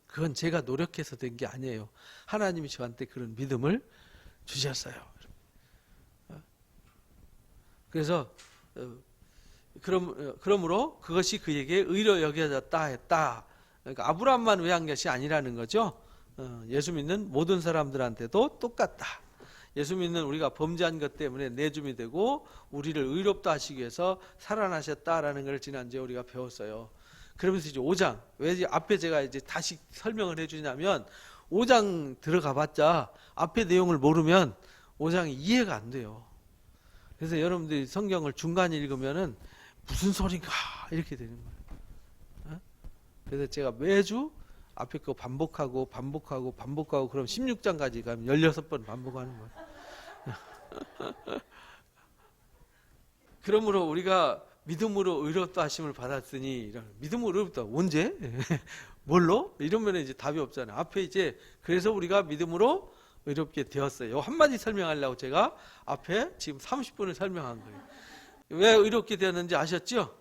그건 제가 노력해서 된 게 아니에요. 하나님이 저한테 그런 믿음을 주셨어요. 그래서 그러므로 그것이 그에게 의로 여겨졌다 했다. 그러니까 아브라함만 의한 것이 아니라는 거죠. 예수 믿는 모든 사람들한테도 똑같다. 예수 믿는 우리가 범죄한 것 때문에 내줌이 되고 우리를 의롭다 하시기 위해서 살아나셨다라는 걸 지난주에 우리가 배웠어요. 그러면서 이제 5장, 왜 앞에 제가 이제 다시 설명을 해주냐면 5장 들어가 봤자 앞에 내용을 모르면 5장이 이해가 안 돼요. 그래서 여러분들이 성경을 중간에 읽으면은 무슨 소린가 이렇게 되는 거예요. 그래서 제가 매주 앞에 거 반복하고 그럼 16장까지 가면 16번 반복하는 거예요. 그러므로 우리가 믿음으로 의롭다 하심을 받았으니, 믿음으로 의롭다 언제? 뭘로? 이러면 이제 답이 없잖아요. 앞에 이제 그래서 우리가 믿음으로 의롭게 되었어요. 한마디 설명하려고 제가 앞에 지금 30분을 설명한 거예요. 왜 의롭게 되었는지 아셨죠?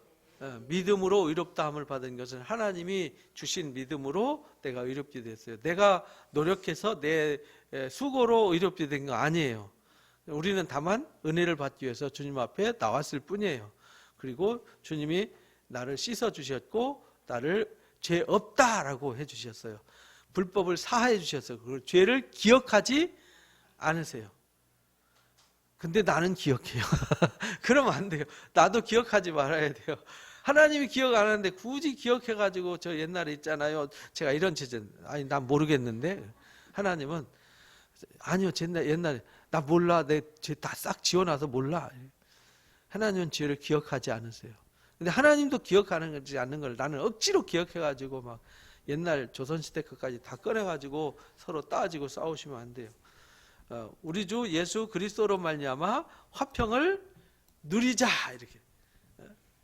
믿음으로 의롭다함을 받은 것은 하나님이 주신 믿음으로 내가 의롭게 됐어요. 내가 노력해서 내 수고로 의롭게 된 거 아니에요. 우리는 다만 은혜를 받기 위해서 주님 앞에 나왔을 뿐이에요. 그리고 주님이 나를 씻어주셨고 나를 죄 없다라고 해주셨어요. 불법을 사하해 주셨어요. 그 죄를 기억하지 않으세요. 근데 나는 기억해요. 그러면 안 돼요. 나도 기억하지 말아야 돼요. 하나님이 기억 안 하는데 굳이 기억해가지고 저 옛날에 있잖아요. 제가 이런 죄는 아니 난 모르겠는데 하나님은 아니요 옛날에 나 몰라 내 죄 다 싹 지워놔서 몰라. 하나님은 죄를 기억하지 않으세요. 근데 하나님도 기억하지 않는 걸 나는 억지로 기억해가지고 막 옛날 조선시대 것까지 다 꺼내가지고 서로 따지고 싸우시면 안 돼요. 우리 주 예수 그리스도로 말미암아 화평을 누리자 이렇게.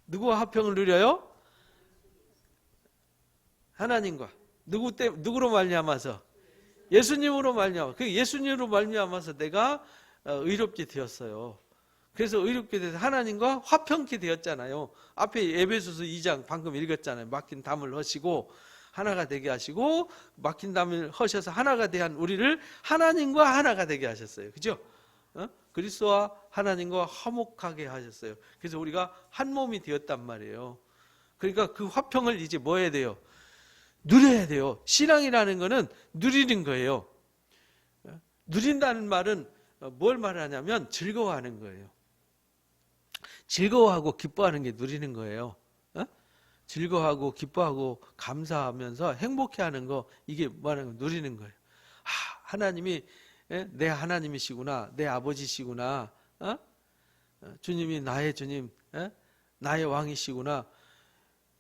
누구와 화평을 누려요? 하나님과. 누구로 말미암아서? 예수님으로 말미암아. 그 예수님으로 말미암아서 내가 의롭게 되었어요. 그래서 의롭게 돼서 하나님과 화평케 되었잖아요. 앞에 에베소서 2장 방금 읽었잖아요. 막힌 담을 허시고 하나가 되게 하시고 막힌 담을 허셔서 하나가 대한 우리를 하나님과 하나가 되게 하셨어요. 그죠? 그리스도와 하나님과 화목하게 하셨어요. 그래서 우리가 한 몸이 되었단 말이에요. 그러니까 그 화평을 이제 뭐 해야 돼요? 누려야 돼요. 신앙이라는 거는 누리는 거예요. 누린다는 말은 뭘 말하냐면 즐거워하는 거예요. 즐거워하고 기뻐하는 게 누리는 거예요. 즐거워하고 기뻐하고 감사하면서 행복해하는 거, 이게 뭐하는 거 누리는 거예요. 하나님이 내 하나님이시구나, 내 아버지시구나, 주님이 나의 주님, 나의 왕이시구나.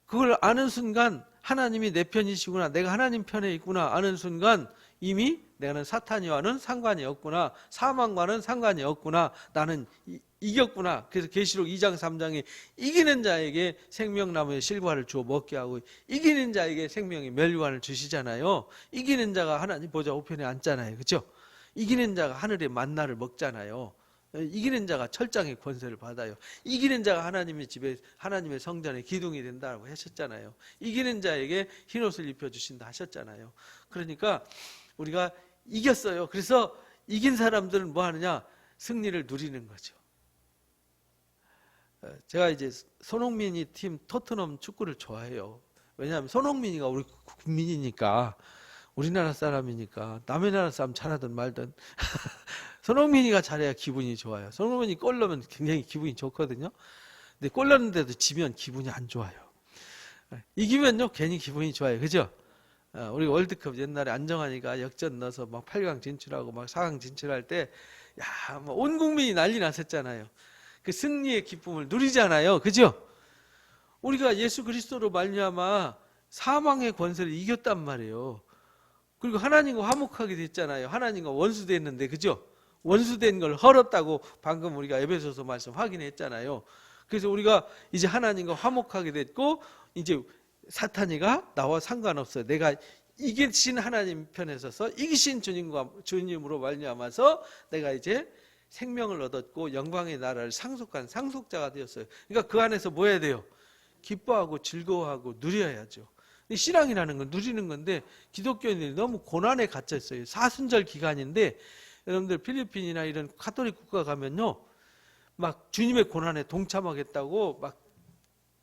그걸 아는 순간 하나님이 내 편이시구나, 내가 하나님 편에 있구나 아는 순간 이미 내가는 사탄이와는 상관이 없구나, 사망과는 상관이 없구나, 나는 이겼구나. 그래서 계시록 2장 3장에 이기는 자에게 생명나무의 실과를 주어 먹게 하고 이기는 자에게 생명의 멸관을 주시잖아요. 이기는 자가 하나님 보좌 우편에 앉잖아요. 그렇죠? 이기는 자가 하늘의 만나를 먹잖아요. 이기는 자가 철장의 권세를 받아요. 이기는 자가 하나님의 집에, 하나님의 성전에 기둥이 된다고 하셨잖아요. 이기는 자에게 흰옷을 입혀주신다 하셨잖아요. 그러니까 우리가 이겼어요. 그래서 이긴 사람들은 뭐 하느냐? 승리를 누리는 거죠. 제가 이제 손흥민이 팀 토트넘 축구를 좋아해요. 왜냐하면 손흥민이가 우리 국민이니까, 우리나라 사람이니까, 남의 나라 사람 잘하든 말든 손흥민이가 잘해야 기분이 좋아요. 손흥민이 골 넣으면 굉장히 기분이 좋거든요. 근데 골 넣는데도 지면 기분이 안 좋아요. 이기면요 괜히 기분이 좋아요. 그죠? 우리 월드컵 옛날에 안정환이가 역전 넣어서 막 8강 진출하고 막 4강 진출할 때, 야, 뭐 온 국민이 난리 났었잖아요. 그 승리의 기쁨을 누리잖아요. 그죠? 우리가 예수 그리스도로 말미암아 사망의 권세를 이겼단 말이에요. 그리고 하나님과 화목하게 됐잖아요. 하나님과 원수됐는데, 그죠? 원수된 걸 헐었다고 방금 우리가 에베소서 말씀 확인했잖아요. 그래서 우리가 이제 하나님과 화목하게 됐고, 이제 사탄이가 나와 상관없어요. 내가 이기신 하나님 편에 서서 이기신 주님으로 말미암아서 내가 이제 생명을 얻었고 영광의 나라를 상속한 상속자가 되었어요. 그러니까 그 안에서 뭐 해야 돼요? 기뻐하고 즐거워하고 누려야죠. 신앙이라는 건 누리는 건데 기독교인들이 너무 고난에 갇혀 있어요. 사순절 기간인데 여러분들 필리핀이나 이런 카톨릭 국가 가면요, 막 주님의 고난에 동참하겠다고 막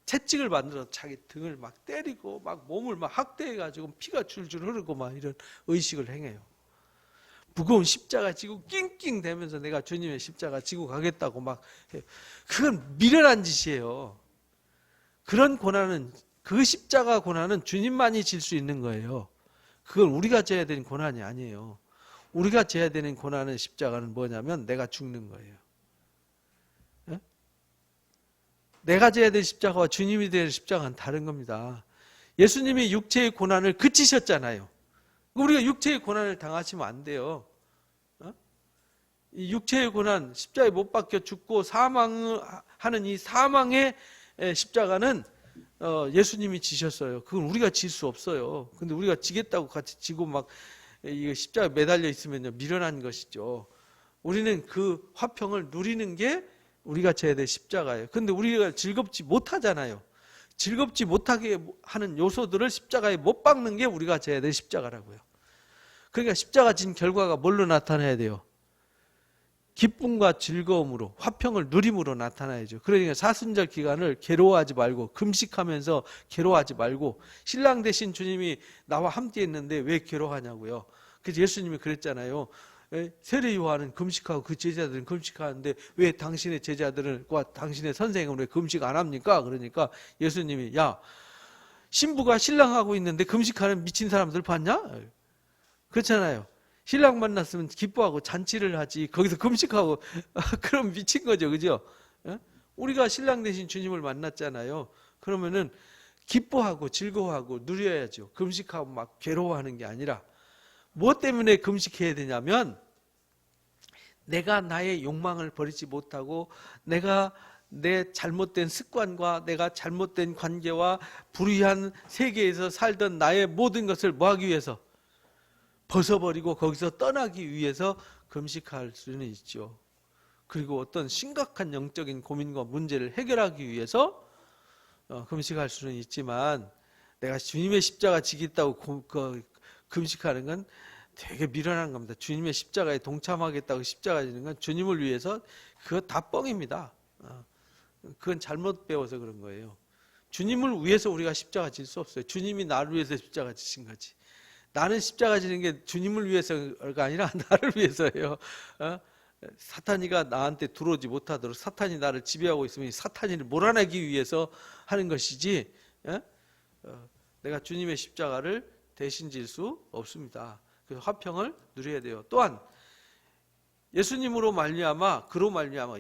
채찍을 만들어서 자기 등을 막 때리고 막 몸을 막 학대해가지고 피가 줄줄 흐르고 막 이런 의식을 행해요. 무거운 십자가 지고 낑낑 대면서 내가 주님의 십자가 지고 가겠다고 막 해요. 그건 미련한 짓이에요. 그런 고난은, 그 십자가 고난은 주님만이 질 수 있는 거예요. 그건 우리가 져야 되는 고난이 아니에요. 우리가 져야 되는 고난은, 십자가는 뭐냐면 내가 죽는 거예요. 네? 내가 져야 될 십자가와 주님이 될 십자가는 다른 겁니다. 예수님이 육체의 고난을 그치셨잖아요. 우리가 육체의 고난을 당하시면 안 돼요. 이 육체의 고난, 십자가에 못 박혀 죽고 사망하는 이 사망의 십자가는 예수님이 지셨어요. 그건 우리가 질 수 없어요. 근데 우리가 지겠다고 같이 지고 막 이 십자가에 매달려 있으면요, 미련한 것이죠. 우리는 그 화평을 누리는 게 우리가 져야 될 십자가예요. 근데 우리가 즐겁지 못하잖아요. 즐겁지 못하게 하는 요소들을 십자가에 못 박는 게 우리가 져야 될 십자가라고요. 그러니까 십자가 진 결과가 뭘로 나타나야 돼요? 기쁨과 즐거움으로, 화평을 누림으로 나타나야죠. 그러니까 사순절 기간을 괴로워하지 말고, 금식하면서 괴로워하지 말고, 신랑 되신 주님이 나와 함께 있는데 왜 괴로워하냐고요. 그래서 예수님이 그랬잖아요. 세례 요한은 금식하고 그 제자들은 금식하는데 왜 당신의 제자들과 당신의 선생은 왜 금식 안 합니까? 그러니까 예수님이, 야, 신부가 신랑하고 있는데 금식하는 미친 사람들 봤냐? 그렇잖아요. 신랑 만났으면 기뻐하고 잔치를 하지, 거기서 금식하고 그럼 미친 거죠. 그죠? 우리가 신랑 되신 주님을 만났잖아요. 그러면은 기뻐하고 즐거워하고 누려야죠. 금식하고 막 괴로워하는 게 아니라. 무엇 때문에 금식해야 되냐면, 내가 나의 욕망을 버리지 못하고 내가 내 잘못된 습관과 내가 잘못된 관계와 불의한 세계에서 살던 나의 모든 것을 뭐 하기 위해서? 벗어버리고 거기서 떠나기 위해서 금식할 수는 있죠. 그리고 어떤 심각한 영적인 고민과 문제를 해결하기 위해서 금식할 수는 있지만, 내가 주님의 십자가 지겠다고 금식하는 건 되게 미련한 겁니다. 주님의 십자가에 동참하겠다고 십자가 지는 건 주님을 위해서, 그거 다 뻥입니다. 그건 잘못 배워서 그런 거예요. 주님을 위해서 우리가 십자가 질 수 없어요. 주님이 나를 위해서 십자가 지신 거지. 나는 십자가 지는 게 주님을 위해서가 아니라 나를 위해서예요. 사탄이가 나한테 들어오지 못하도록, 사탄이 나를 지배하고 있으면 사탄이를 몰아내기 위해서 하는 것이지, 내가 주님의 십자가를 대신 질 수 없습니다. 그래서 화평을 누려야 돼요. 또한 예수님으로 말미암아,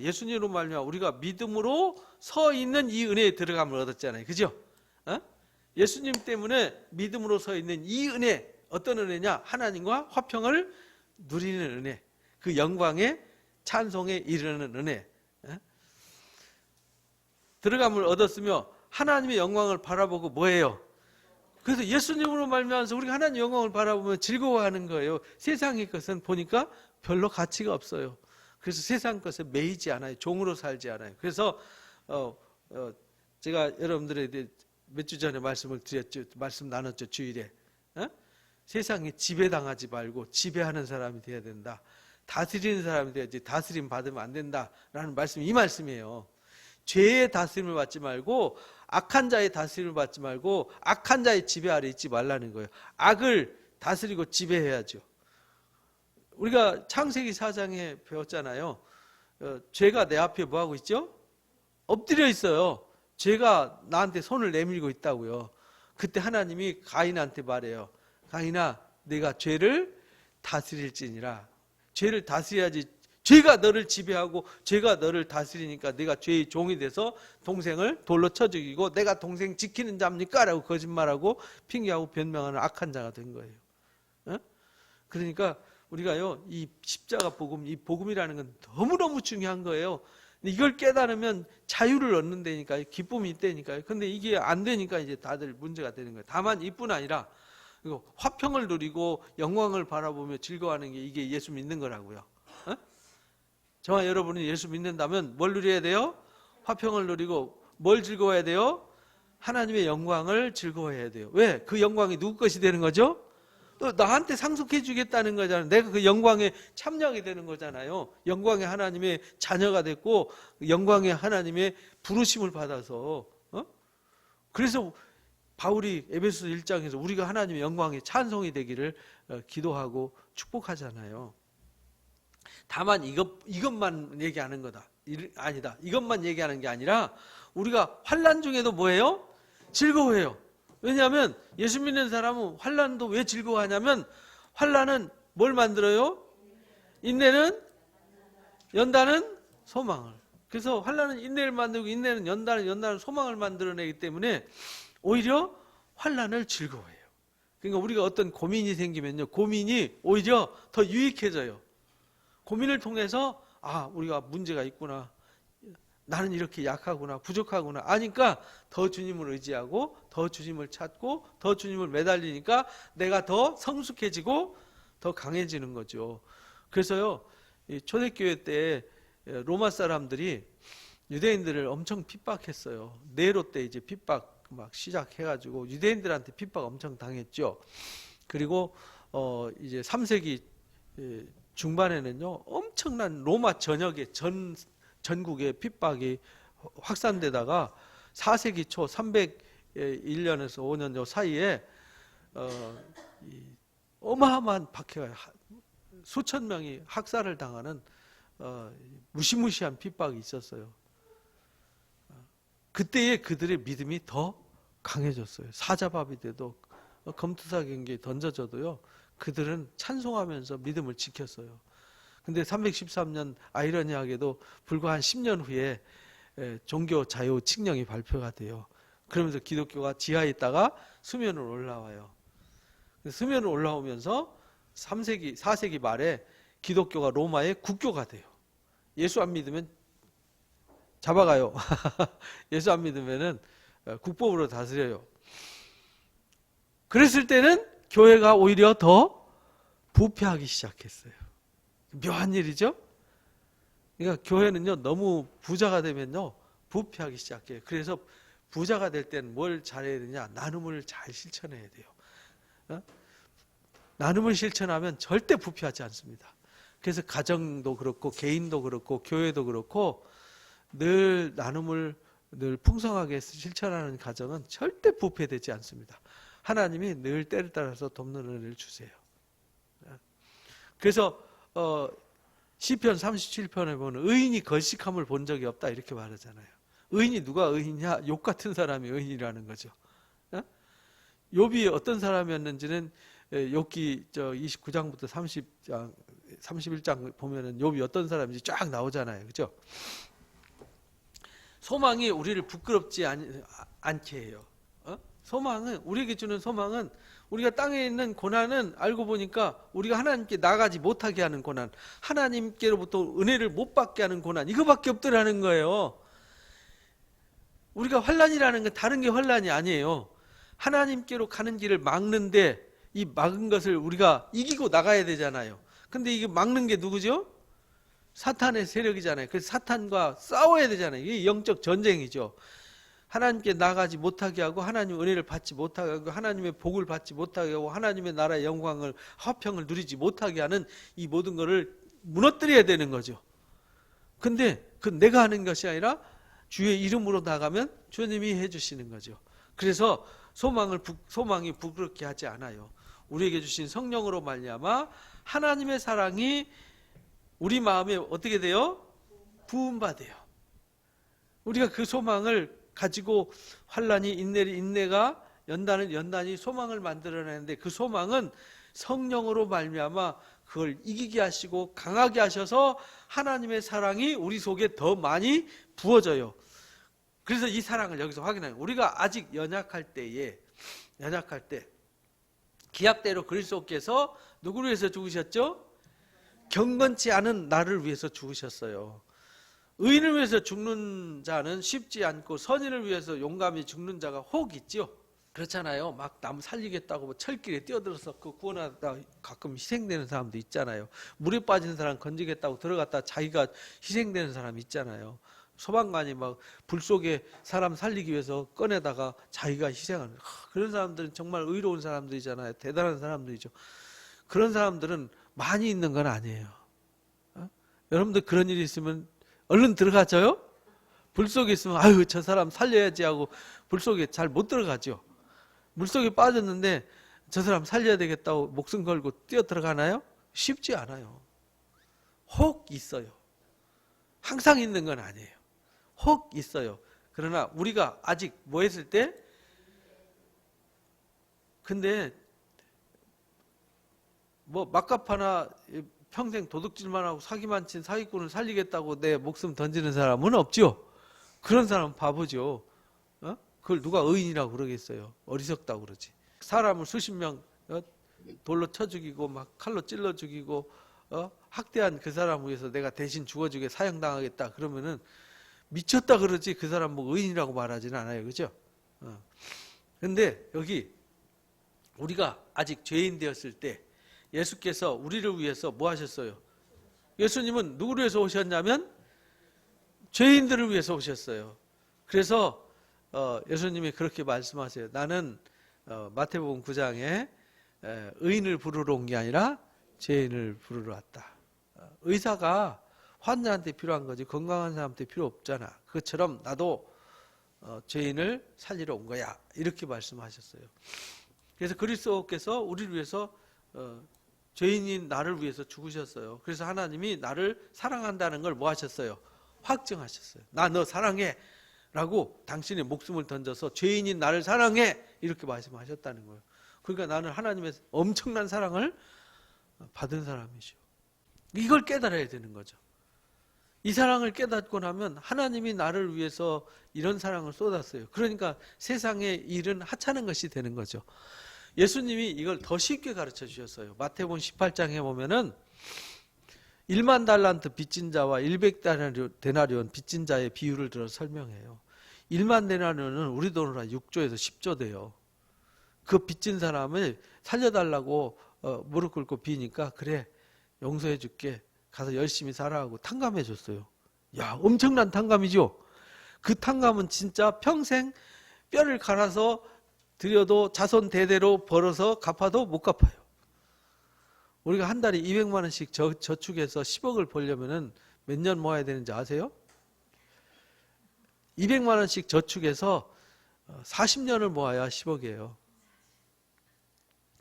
예수님으로 말미암아 우리가 믿음으로 서 있는 이 은혜에 들어감을 얻었잖아요. 그죠? 예수님 때문에 믿음으로 서 있는 이 은혜, 어떤 은혜냐? 하나님과 화평을 누리는 은혜, 그 영광의 찬송에 이르는 은혜, 들어감을 얻었으며 하나님의 영광을 바라보고 뭐예요? 그래서 예수님으로 말미암아서 우리가 하나님의 영광을 바라보면 즐거워하는 거예요. 세상의 것은 보니까 별로 가치가 없어요. 그래서 세상 것에 매이지 않아요. 종으로 살지 않아요. 그래서 제가 여러분들에게 몇 주 전에 말씀을 드렸죠. 말씀 나눴죠. 주일에. 세상에 지배당하지 말고 지배하는 사람이 돼야 된다. 다스리는 사람이 돼야지 다스림 받으면 안 된다라는 말씀이 이 말씀이에요. 죄의 다스림을 받지 말고 악한 자의 다스림을 받지 말고 악한 자의 지배 아래 있지 말라는 거예요. 악을 다스리고 지배해야죠. 우리가 창세기 4장에 배웠잖아요. 죄가 내 앞에 뭐하고 있죠? 엎드려 있어요. 죄가 나한테 손을 내밀고 있다고요. 그때 하나님이 가인한테 말해요. 가인아, 내가 죄를 다스릴지니라. 죄를 다스려야지. 죄가 너를 지배하고 죄가 너를 다스리니까 내가 죄의 종이 돼서 동생을 돌로 쳐 죽이고 내가 동생 지키는 자입니까? 라고 거짓말하고 핑계하고 변명하는 악한 자가 된 거예요. 그러니까 우리가요, 이 십자가 복음, 이 복음이라는 건 너무너무 중요한 거예요. 이걸 깨달으면 자유를 얻는다니까요. 기쁨이 있다니까요. 근데 이게 안 되니까 이제 다들 문제가 되는 거예요. 다만 이뿐 아니라 화평을 누리고 영광을 바라보며 즐거워하는 게 이게 예수 믿는 거라고요. 저와 여러분이 예수 믿는다면 뭘 누려야 돼요? 화평을 누리고 뭘 즐거워해야 돼요? 하나님의 영광을 즐거워해야 돼요. 왜? 그 영광이 누구 것이 되는 거죠? 또 나한테 상속해 주겠다는 거잖아요. 내가 그 영광에 참여하게 되는 거잖아요. 영광의 하나님의 자녀가 됐고 영광의 하나님의 부르심을 받아서 그래서 바울이 에베소 1장에서 우리가 하나님의 영광의 찬송이 되기를 기도하고 축복하잖아요. 다만 이것만 얘기하는 거다. 아니다. 이것만 얘기하는 게 아니라 우리가 환난 중에도 뭐예요? 즐거워해요. 왜냐하면 예수 믿는 사람은 환난도 왜 즐거워하냐면 환난은 뭘 만들어요? 인내는 연단은 소망을. 그래서 환난은 인내를 만들고 인내는 연단은 소망을 만들어내기 때문에 오히려 환난을 즐거워해요. 그러니까 우리가 어떤 고민이 생기면요, 고민이 오히려 더 유익해져요. 고민을 통해서 우리가 문제가 있구나. 나는 이렇게 약하구나, 부족하구나 아니까 더 주님을 의지하고 더 주님을 찾고 더 주님을 매달리니까 내가 더 성숙해지고 더 강해지는 거죠. 그래서요, 초대교회 때 로마 사람들이 유대인들을 엄청 핍박했어요. 네로 때 이제 핍박 막 시작해가지고 유대인들한테 핍박 엄청 당했죠. 그리고 이제 3세기 중반에는요, 엄청난 로마 전역에 전국에 핍박이 확산되다가 4세기 초 301년에서 5년 요 사이에 어마어마한 박해가 수천 명이 학살을 당하는 무시무시한 핍박이 있었어요. 그때에 그들의 믿음이 더 강해졌어요. 사자밥이 돼도 검투사 경기에 던져져도요, 그들은 찬송하면서 믿음을 지켰어요. 근데 313년 아이러니하게도 불과 한 10년 후에 종교 자유 칙령이 발표가 돼요. 그러면서 기독교가 지하에 있다가 수면으로 올라와요. 수면으로 올라오면서 3세기, 4세기 말에 기독교가 로마의 국교가 돼요. 예수 안 믿으면 잡아가요. 예수 안 믿으면은 국법으로 다스려요. 그랬을 때는 교회가 오히려 더 부패하기 시작했어요. 묘한 일이죠? 그러니까 교회는요, 너무 부자가 되면요, 부패하기 시작해요. 그래서 부자가 될 때는 뭘 잘해야 되냐? 나눔을 잘 실천해야 돼요. 나눔을 실천하면 절대 부패하지 않습니다. 그래서 가정도 그렇고, 개인도 그렇고, 교회도 그렇고, 늘 나눔을 늘 풍성하게 실천하는 가정은 절대 부패되지 않습니다. 하나님이 늘 때를 따라서 돕는 은혜를 주세요. 그래서 시편 37편에 보면 의인이 걸식함을 본 적이 없다 이렇게 말하잖아요. 의인이 누가 의인이냐? 욥 같은 사람이 의인이라는 거죠. 욥이 어떤 사람이었는지는 욥기 29장부터 31장 보면은 욥이 어떤 사람인지 쫙 나오잖아요. 그렇죠? 소망이 우리를 부끄럽지 않게 해요. 소망은, 우리에게 주는 소망은, 우리가 땅에 있는 고난은 알고 보니까 우리가 하나님께 나가지 못하게 하는 고난, 하나님께로부터 은혜를 못 받게 하는 고난, 이거밖에 없더라는 거예요. 우리가 환난이라는 건 다른 게 환난이 아니에요. 하나님께로 가는 길을 막는데, 이 막은 것을 우리가 이기고 나가야 되잖아요. 근데 이게 막는 게 누구죠? 사탄의 세력이잖아요. 그래서 사탄과 싸워야 되잖아요. 이게 영적 전쟁이죠. 하나님께 나가지 못하게 하고, 하나님 은혜를 받지 못하게 하고, 하나님의 복을 받지 못하게 하고, 하나님의 나라의 영광을, 화평을 누리지 못하게 하는 이 모든 것을 무너뜨려야 되는 거죠. 근데 그 내가 하는 것이 아니라 주의 이름으로 나가면 주님이 해주시는 거죠. 그래서 소망이 부끄럽게 하지 않아요. 우리에게 주신 성령으로 말미암아 하나님의 사랑이 우리 마음에 어떻게 돼요? 부음받아요. 우리가 그 소망을 가지고 환난이 인내가 연단이 소망을 만들어내는데, 그 소망은 성령으로 말미암아 그걸 이기게 하시고 강하게 하셔서 하나님의 사랑이 우리 속에 더 많이 부어져요. 그래서 이 사랑을 여기서 확인해요. 우리가 아직 연약할 때 기약대로 그리스도께서 누구를 위해서 죽으셨죠? 경건치 않은 나를 위해서 죽으셨어요. 의인을 위해서 죽는 자는 쉽지 않고 선인을 위해서 용감히 죽는 자가 혹 있죠. 그렇잖아요. 막 남 살리겠다고 철길에 뛰어들어서 그 구원하다 가끔 희생되는 사람도 있잖아요. 물에 빠진 사람 건지겠다고 들어갔다 자기가 희생되는 사람 있잖아요. 소방관이 막 불 속에 사람 살리기 위해서 꺼내다가 자기가 희생하는, 그런 사람들은 정말 의로운 사람들이잖아요. 대단한 사람들이죠. 그런 사람들은 많이 있는 건 아니에요. 여러분들 그런 일이 있으면 얼른 들어가져요? 불 속에 있으면 아유 저 사람 살려야지 하고 불 속에 잘 못 들어가죠. 물속에 빠졌는데 저 사람 살려야 되겠다고 목숨 걸고 뛰어 들어가나요? 쉽지 않아요. 혹 있어요. 항상 있는 건 아니에요. 혹 있어요. 그러나 우리가 아직 뭐 했을 때? 근데 뭐 막가파나 평생 도둑질만 하고 사기만 친 사기꾼을 살리겠다고 내 목숨 던지는 사람은 없죠. 그런 사람은 바보죠. 그걸 누가 의인이라고 그러겠어요. 어리석다고 그러지. 사람을 수십 명 돌로 쳐 죽이고 막 칼로 찔러 죽이고 학대한 그 사람을 위해서 내가 대신 죽어주게 사형당하겠다 그러면은 미쳤다 그러지, 그 사람 뭐 의인이라고 말하지는 않아요. 그죠? 근데 여기 우리가 아직 죄인 되었을 때 예수께서 우리를 위해서 뭐 하셨어요? 예수님은 누구를 위해서 오셨냐면 죄인들을 위해서 오셨어요. 그래서 예수님이 그렇게 말씀하세요. 나는 마태복음 9장에 의인을 부르러 온 게 아니라 죄인을 부르러 왔다. 의사가 환자한테 필요한 거지 건강한 사람한테 필요 없잖아. 그것처럼 나도 죄인을 살리러 온 거야. 이렇게 말씀하셨어요. 그래서 그리스도께서 우리를 위해서 죄인인 나를 위해서 죽으셨어요. 그래서 하나님이 나를 사랑한다는 걸 뭐 하셨어요? 확증하셨어요. 나 너 사랑해 라고 당신의 목숨을 던져서 죄인인 나를 사랑해 이렇게 말씀하셨다는 거예요. 그러니까 나는 하나님의 엄청난 사랑을 받은 사람이죠. 이걸 깨달아야 되는 거죠. 이 사랑을 깨닫고 나면 하나님이 나를 위해서 이런 사랑을 쏟았어요. 그러니까 세상의 일은 하찮은 것이 되는 거죠. 예수님이 이걸 더 쉽게 가르쳐 주셨어요. 마태복음 18장에 보면은 1만 달란트 빚진 자와 100데나리온 빚진 자의 비유를 들어 설명해요. 1만 데나리온은 우리 돈으로 한 6조에서 10조 돼요. 그 빚진 사람을 살려달라고 무릎 꿇고 비니까 그래 용서해 줄게 가서 열심히 살아하고 탕감해 줬어요. 야, 엄청난 탕감이죠. 그 탕감은 진짜 평생 뼈를 갈아서 드려도 자손 대대로 벌어서 갚아도 못 갚아요. 우리가 한 달에 200만 원씩 저축해서 10억을 벌려면은 몇 년 모아야 되는지 아세요? 200만 원씩 저축해서 40년을 모아야 10억이에요.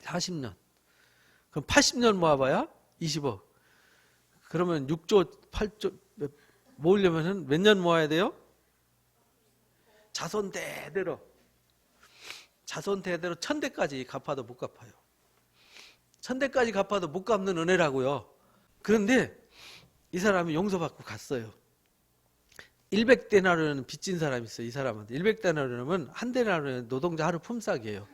40년. 그럼 80년 모아봐야 20억. 그러면 6조, 8조 모으려면 몇 년 모아야 돼요? 자손 대대로 1000대까지 갚아도 못 갚아요. 1000대까지 갚아도 못 갚는 은혜라고요. 그런데 이 사람이 용서받고 갔어요. 100데나리온은 빚진 사람이 있어요. 이 사람한테 100데나리온은 한 데나리온은 노동자 하루 품삯이에요.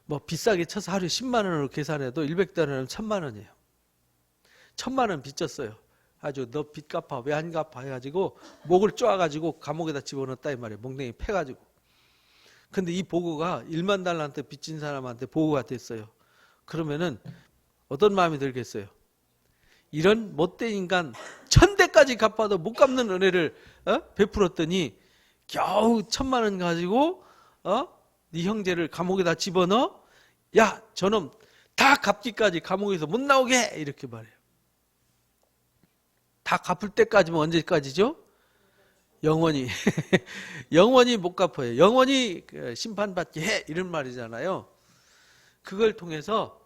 뭐 비싸게 쳐서 하루에 10만 원으로 계산해도 100데나리온은 1000만 원이에요. 1000만 원 빚졌어요. 아주 너 빚 갚아 왜 안 갚아 해가지고 목을 쪼아가지고 감옥에다 집어넣었다 이 말이에요. 몽둥이 패가지고. 근데 이 보고가 1만 달러한테 빚진 사람한테 보고가 됐어요. 그러면은 어떤 마음이 들겠어요? 이런 못된 인간 1000대까지 갚아도 못 갚는 은혜를 베풀었더니 겨우 1000만 원 가지고 네 형제를 감옥에다 집어넣어? 야 저놈 다 갚기까지 감옥에서 못 나오게 해! 이렇게 말해요. 다 갚을 때까지면 언제까지죠? 영원히 영원히 못 갚아요. 영원히 심판받게 해 이런 말이잖아요. 그걸 통해서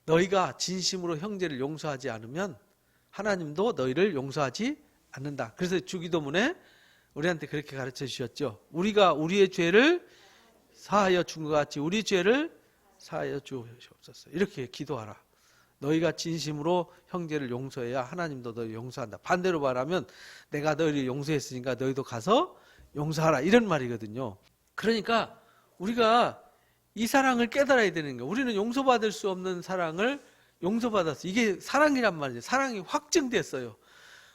너희가 진심으로 형제를 용서하지 않으면 하나님도 너희를 용서하지 않는다. 그래서 주기도문에 우리한테 그렇게 가르쳐 주셨죠. 우리가 우리의 죄를 사하여 준 것 같이 우리 죄를 사하여 주옵소서. 이렇게 기도하라. 너희가 진심으로 형제를 용서해야 하나님도 너희 용서한다. 반대로 말하면 내가 너희를 용서했으니까 너희도 가서 용서하라 이런 말이거든요. 그러니까 우리가 이 사랑을 깨달아야 되는 거예요. 우리는 용서받을 수 없는 사랑을 용서받았어요. 이게 사랑이란 말이에요. 사랑이 확증됐어요.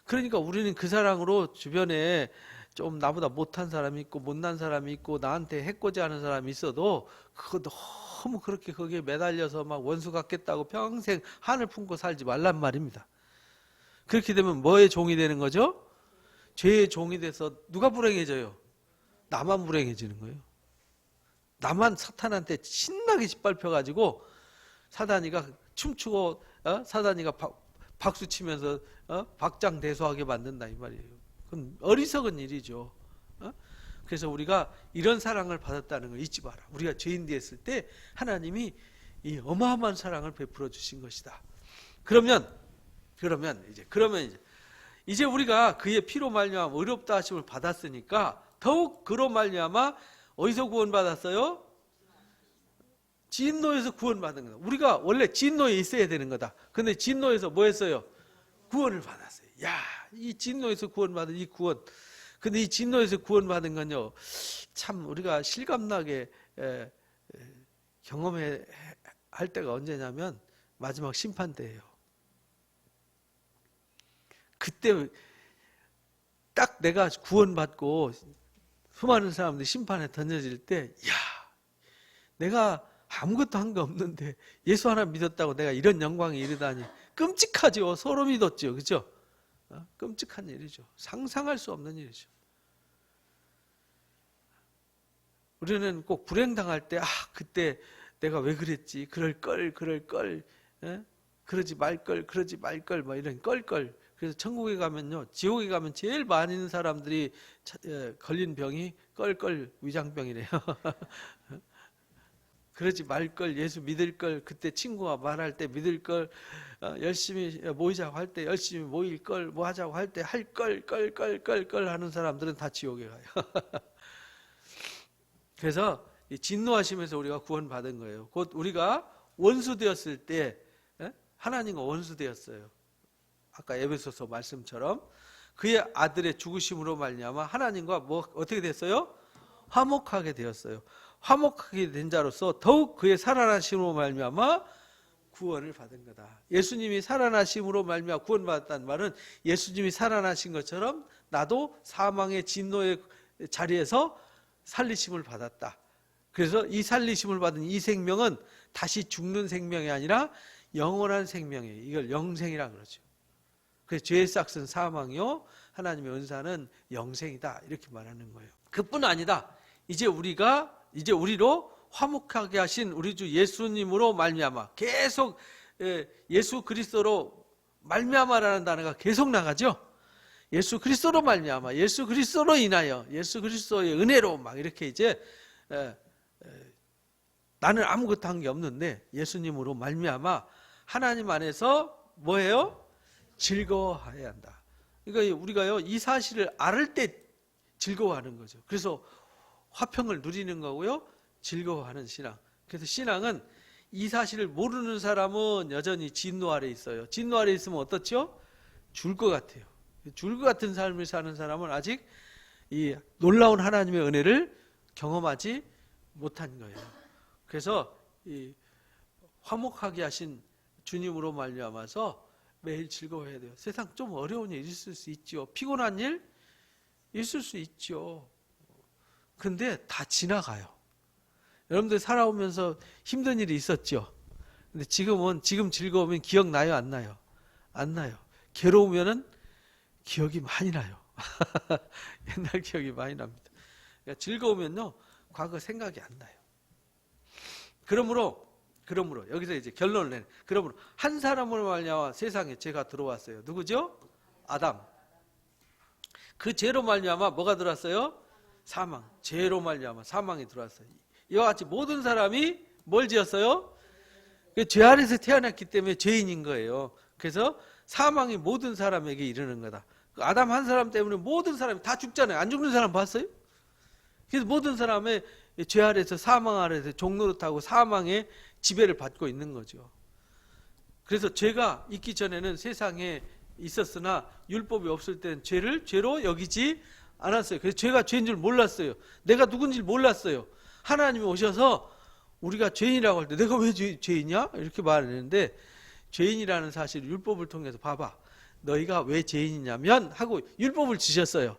그러니까 우리는 그 사랑으로 주변에 좀 나보다 못한 사람이 있고 못난 사람이 있고 나한테 해코지 하는 사람이 있어도 그거 너무 그렇게 거기에 매달려서 막 원수 같겠다고 평생 한을 품고 살지 말란 말입니다. 그렇게 되면 뭐의 종이 되는 거죠? 죄의 종이 돼서 누가 불행해져요? 나만 불행해지는 거예요. 나만 사탄한테 신나게 짓밟혀가지고 사단이가 춤추고 사단이가 박수 치면서 박장대소하게 만든다 이 말이에요. 그건 어리석은 일이죠. 그래서 우리가 이런 사랑을 받았다는 걸 잊지 마라. 우리가 죄인 되었을 때 하나님이 이 어마어마한 사랑을 베풀어 주신 것이다. 그러면 이제 우리가 그의 피로 말미암아 의롭다 하심을 받았으니까 더욱 그로 말미암아 어디서 구원받았어요? 진노에서 구원받은 거다. 우리가 원래 진노에 있어야 되는 거다. 근데 진노에서 뭐 했어요? 구원을 받았어요. 야, 이 진노에서 구원받은 이 구원. 근데 이 진노에서 구원받은 건요, 참 우리가 실감나게 경험할 때가 언제냐면 마지막 심판 때예요. 그때 딱 내가 구원받고 수많은 사람들이 심판에 던져질 때, 야, 내가 아무것도 한 거 없는데 예수 하나 믿었다고 내가 이런 영광에 이르다니 끔찍하죠. 소름이 돋죠. 그죠? 끔찍한 일이죠. 상상할 수 없는 일이죠. 우리는 꼭 불행당할 때, 그때 내가 왜 그랬지? 그럴걸, 그러지 말걸, 뭐 이런 껄껄. 그래서 천국에 가면요, 지옥에 가면 제일 많은 사람들이 걸린 병이 껄껄 위장병이래요. 그러지 말걸, 예수 믿을걸, 그때 친구가 말할 때 믿을걸, 열심히 모이자고 할 때 열심히 모일걸, 뭐 하자고 할 때 할걸, 껄껄 하는 사람들은 다 지옥에 가요. 그래서 진노하심에서 우리가 구원받은 거예요. 곧 우리가 원수 되었을 때 하나님과 원수 되었어요. 아까 에베소서 말씀처럼 그의 아들의 죽으심으로 말미암아 하나님과 뭐 어떻게 됐어요? 화목하게 되었어요. 화목하게 된 자로서 더욱 그의 살아나심으로 말미암아 구원을 받은 거다. 예수님이 살아나심으로 말미암아 구원받았다는 말은 예수님이 살아나신 것처럼 나도 사망의 진노의 자리에서 살리심을 받았다. 그래서 이 살리심을 받은 이 생명은 다시 죽는 생명이 아니라 영원한 생명이에요. 이걸 영생이라 그러죠. 그래서 죄의 싹은 사망이요 하나님의 은사는 영생이다 이렇게 말하는 거예요. 그뿐 아니다. 이제 우리로 화목하게 하신 우리 주 예수님으로 말미암아 계속 예수 그리스도로 말미암아라는 단어가 계속 나가죠. 예수 그리스도로 말미암아, 예수 그리스도로 인하여, 예수 그리스도의 은혜로 막 이렇게 이제 나는 아무것도 한 게 없는데 예수님으로 말미암아 하나님 안에서 뭐예요? 즐거워해야 한다. 그러니까 우리가요 이 사실을 알을 때 즐거워하는 거죠. 그래서 화평을 누리는 거고요, 즐거워하는 신앙. 그래서 신앙은 이 사실을 모르는 사람은 여전히 진노 아래 있어요. 진노 아래 있으면 어떻죠? 죽을 것 같아요. 죽을 것 같은 삶을 사는 사람은 아직 이 놀라운 하나님의 은혜를 경험하지 못한 거예요. 그래서 이 화목하게 하신 주님으로 말미암아서 매일 즐거워해야 돼요. 세상 좀 어려운 일 있을 수 있죠. 피곤한 일 있을 수 있죠. 근데 다 지나가요. 여러분들 살아오면서 힘든 일이 있었죠. 근데 지금 즐거우면 기억나요? 안 나요? 안 나요. 괴로우면은 기억이 많이 나요. 옛날 기억이 많이 납니다. 그러니까 즐거우면요, 과거 생각이 안 나요. 그러므로 여기서 이제 결론을 내는. 그러므로 한 사람으로 말미암아 세상에 죄가 들어왔어요. 누구죠? 아담. 그 죄로 말미암아 뭐가 들어왔어요? 사망. 죄로 말미암아 사망이 들어왔어요. 이와 같이 모든 사람이 뭘 지었어요? 죄 아래서 태어났기 때문에 죄인인 거예요. 그래서 사망이 모든 사람에게 이르는 거다. 아담 한 사람 때문에 모든 사람이 다 죽잖아요. 안 죽는 사람 봤어요? 그래서 모든 사람의 죄 아래서 사망 아래서 종노릇하고 사망의 지배를 받고 있는 거죠. 그래서 죄가 있기 전에는 세상에 있었으나 율법이 없을 때는 죄를 죄로 여기지 않았어요. 그래서 죄가 죄인 줄 몰랐어요. 내가 누군지 몰랐어요. 하나님이 오셔서 우리가 죄인이라고 할 때 내가 왜 죄인이야? 이렇게 말했는데 죄인이라는 사실을 율법을 통해서 봐봐. 너희가 왜 죄인이냐면 하고 율법을 주셨어요.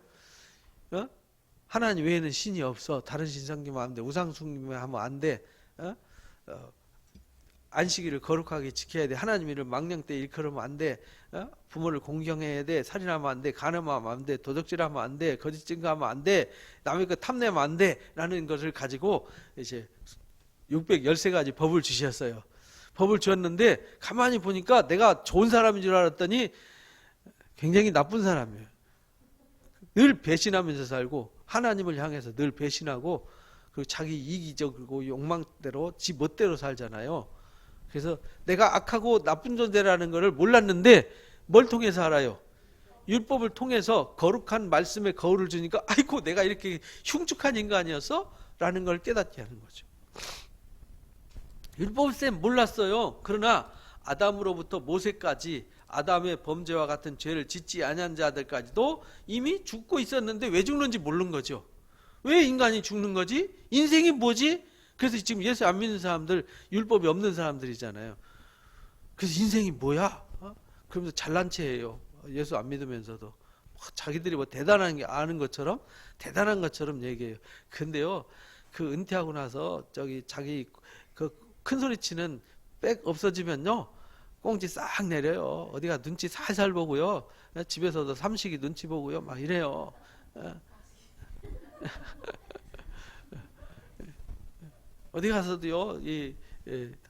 하나님 외에는 신이 없어. 다른 신 섬기면 안 돼. 우상 섬기면 하면 안 돼. 안식일을 거룩하게 지켜야 돼. 하나님 이름 망령 때 일컬으면 안 돼. 부모를 공경해야 돼. 살인하면 안 돼. 간음하면 안 돼. 도적질하면 안 돼. 거짓 증거하면 안 돼. 남의 것 탐내면 안 돼. 라는 것을 가지고 이제 613가지 법을 주셨어요. 법을 주었는데 가만히 보니까 내가 좋은 사람인 줄 알았더니 굉장히 나쁜 사람이에요. 늘 배신하면서 살고 하나님을 향해서 늘 배신하고 그리고 자기 이기적이고 욕망대로 지 멋대로 살잖아요. 그래서 내가 악하고 나쁜 존재라는 것을 몰랐는데 뭘 통해서 알아요? 율법을 통해서 거룩한 말씀에 거울을 주니까 아이고 내가 이렇게 흉측한 인간이었어? 라는 걸 깨닫게 하는 거죠. 율법쌤 몰랐어요. 그러나 아담으로부터 모세까지 아담의 범죄와 같은 죄를 짓지 아니한 자들까지도 이미 죽고 있었는데 왜 죽는지 모르는 거죠. 왜 인간이 죽는 거지? 인생이 뭐지? 그래서 지금 예수 안 믿는 사람들, 율법이 없는 사람들이잖아요. 그래서 인생이 뭐야? 그러면서 잘난 체해요. 예수 안 믿으면서도. 자기들이 뭐 대단한 게 아는 것처럼, 대단한 것처럼 얘기해요. 근데요, 그 은퇴하고 나서 자기 그 큰 소리 치는 백 없어지면요, 꽁지 싹 내려요. 어디가 눈치 살살 보고요. 집에서도 삼식이 눈치 보고요. 막 이래요. 어디 가서도요,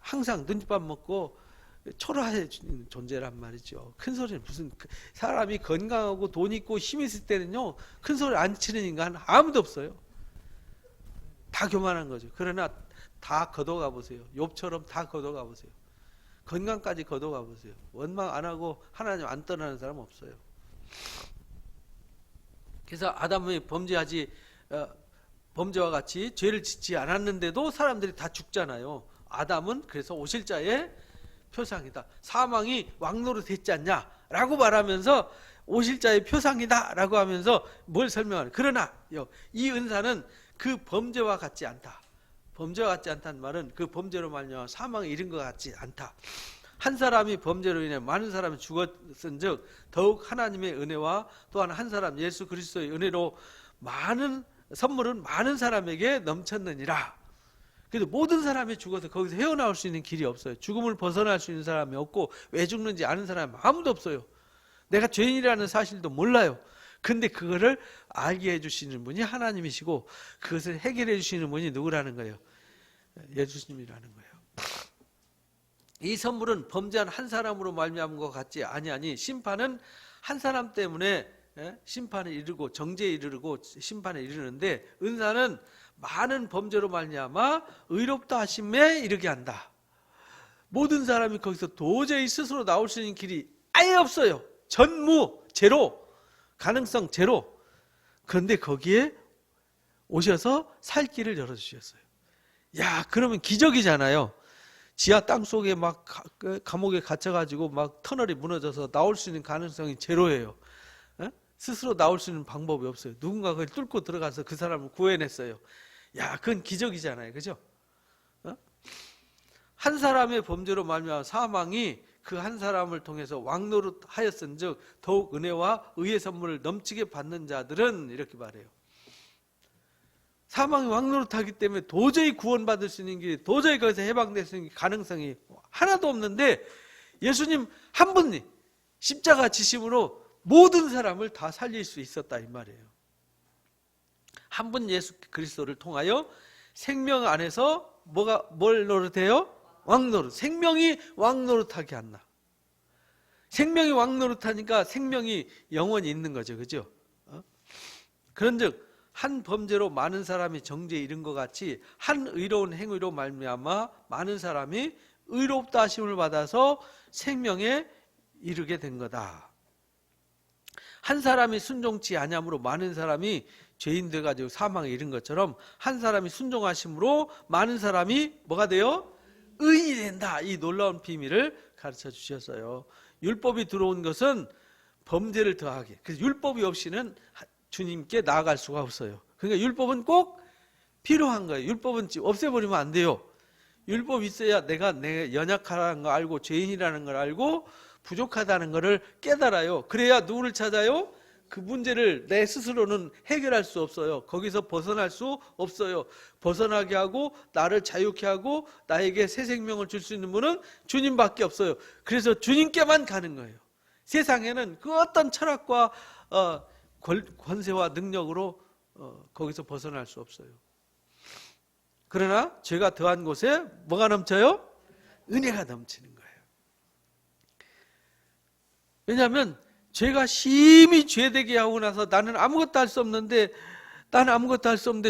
항상 눈칫밥 먹고 초라해 존재란 말이죠. 큰 소리는 무슨, 사람이 건강하고 돈 있고 힘 있을 때는요, 큰 소리 안 치는 인간 아무도 없어요. 다 교만한 거죠. 그러나 다 걷어가 보세요. 욥처럼 다 걷어가 보세요. 건강까지 걷어가 보세요. 원망 안 하고 하나님 안 떠나는 사람 없어요. 그래서 아담이 범죄와 같이 죄를 짓지 않았는데도 사람들이 다 죽잖아요. 아담은 그래서 오실 자의 표상이다. 사망이 왕노릇 했지 않냐 라고 말하면서 오실 자의 표상이다 라고 하면서 뭘 설명하는. 그러나 이 은사는 그 범죄와 같지 않다. 범죄와 같지 않다는 말은 그 범죄로 말미암아 사망에 이른 것 같지 않다. 한 사람이 범죄로 인해 많은 사람이 죽었은즉 더욱 하나님의 은혜와 또한 한 사람 예수 그리스도의 은혜로 많은 선물은 많은 사람에게 넘쳤느니라. 그래도 모든 사람이 죽어서 거기서 헤어나올 수 있는 길이 없어요. 죽음을 벗어날 수 있는 사람이 없고 왜 죽는지 아는 사람이 아무도 없어요. 내가 죄인이라는 사실도 몰라요. 근데 그거를 알게 해주시는 분이 하나님이시고 그것을 해결해 주시는 분이 누구라는 거예요? 예수님이라는 거예요. 이 선물은 범죄한 한 사람으로 말미암은 것 같지 아니하니 심판은 한 사람 때문에 심판에 이르고 정죄에 이르고 심판에 이르는데 은사는 많은 범죄로 말미암아 의롭다 하심에 이르게 한다. 모든 사람이 거기서 도저히 스스로 나올 수 있는 길이 아예 없어요. 전무, 제로, 가능성 제로. 그런데 거기에 오셔서 살 길을 열어주셨어요. 야, 그러면 기적이잖아요. 지하 땅 속에 막 감옥에 갇혀가지고 막 터널이 무너져서 나올 수 있는 가능성이 제로예요. 스스로 나올 수 있는 방법이 없어요. 누군가 그걸 뚫고 들어가서 그 사람을 구해냈어요. 야, 그건 기적이잖아요. 그죠? 한 사람의 범죄로 말미암아 사망이 그 한 사람을 통해서 왕노릇하였은즉 더욱 은혜와 의의 선물을 넘치게 받는 자들은 이렇게 말해요. 사망이 왕노릇하기 때문에 도저히 구원받을 수 있는 길이, 도저히 거기서 해방될 수 있는 가능성이 하나도 없는데 예수님 한 분이 십자가 지심으로 모든 사람을 다 살릴 수 있었다 이 말이에요. 한 분 예수 그리스도를 통하여 생명 안에서 뭘 노릇해요? 왕노릇. 생명이 왕노릇하게 한다. 생명이 왕노릇하니까 생명이 영원히 있는 거죠. 그죠? 그런즉 한 범죄로 많은 사람이 정죄에 이른 것 같이 한 의로운 행위로 말미암아 많은 사람이 의롭다 하심을 받아서 생명에 이르게 된 거다. 한 사람이 순종치 아니함으로 많은 사람이 죄인 돼 가지고 사망에 이른 것처럼 한 사람이 순종하심으로 많은 사람이 뭐가 돼요? 의인이 된다. 이 놀라운 비밀을 가르쳐 주셨어요. 율법이 들어온 것은 범죄를 더하게. 그래서 율법이 없이는 주님께 나아갈 수가 없어요. 그러니까 율법은 꼭 필요한 거예요. 율법은 없애버리면 안 돼요. 율법이 있어야 내가 연약하다는 걸 알고 죄인이라는 걸 알고 부족하다는 것을 깨달아요. 그래야 누구를 찾아요? 그 문제를 내 스스로는 해결할 수 없어요. 거기서 벗어날 수 없어요. 벗어나게 하고 나를 자유케 하고 나에게 새 생명을 줄 수 있는 분은 주님밖에 없어요. 그래서 주님께만 가는 거예요. 세상에는 그 어떤 철학과 권세와 능력으로 거기서 벗어날 수 없어요. 그러나 죄가 더한 곳에 뭐가 넘쳐요? 은혜가 넘치는 거예요. 왜냐하면 죄가 심히 죄되게 하고 나서 나는 아무것도 할 수 없는데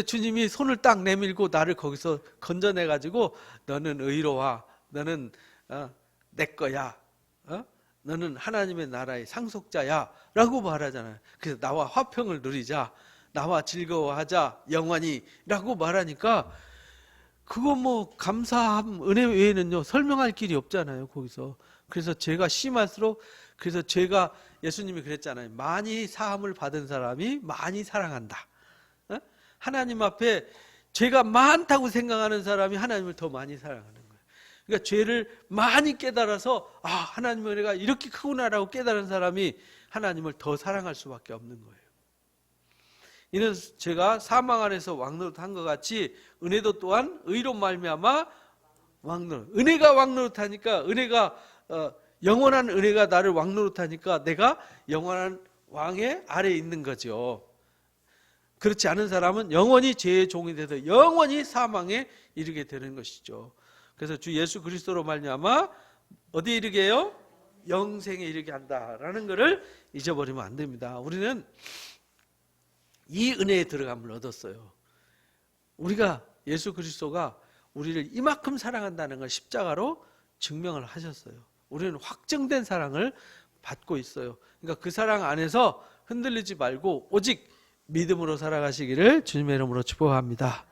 주님이 손을 딱 내밀고 나를 거기서 건져내가지고 너는 의로와 너는 내 거야, 너는 하나님의 나라의 상속자야 라고 말하잖아요. 그래서 나와 화평을 누리자, 나와 즐거워하자 영원히 라고 말하니까 그거 뭐 감사함 은혜 외에는요 설명할 길이 없잖아요. 거기서. 그래서 죄가 심할수록, 그래서 죄가, 예수님이 그랬잖아요. 많이 사함을 받은 사람이 많이 사랑한다. 하나님 앞에 죄가 많다고 생각하는 사람이 하나님을 더 많이 사랑하는 거예요. 그러니까 죄를 많이 깨달아서 하나님의 은혜가 이렇게 크구나라고 깨달은 사람이 하나님을 더 사랑할 수밖에 없는 거예요. 이는 제가 사망 안에서 왕노릇한 것 같이 은혜도 또한 의로 말미암아 왕노릇. 은혜가 왕노릇하니까, 은혜가 영원한 은혜가 나를 왕노릇하니까 내가 영원한 왕의 아래에 있는 거죠. 그렇지 않은 사람은 영원히 죄의 종이 돼서 영원히 사망에 이르게 되는 것이죠. 그래서 주 예수 그리스도로 말미암아 어디에 이르게 해요? 영생에 이르게 한다라는 것을 잊어버리면 안 됩니다. 우리는 이 은혜에 들어감을 얻었어요. 우리가 예수 그리스도가 우리를 이만큼 사랑한다는 걸 십자가로 증명을 하셨어요. 우리는 확정된 사랑을 받고 있어요. 그러니까 그 사랑 안에서 흔들리지 말고 오직 믿음으로 살아가시기를 주님의 이름으로 축복합니다.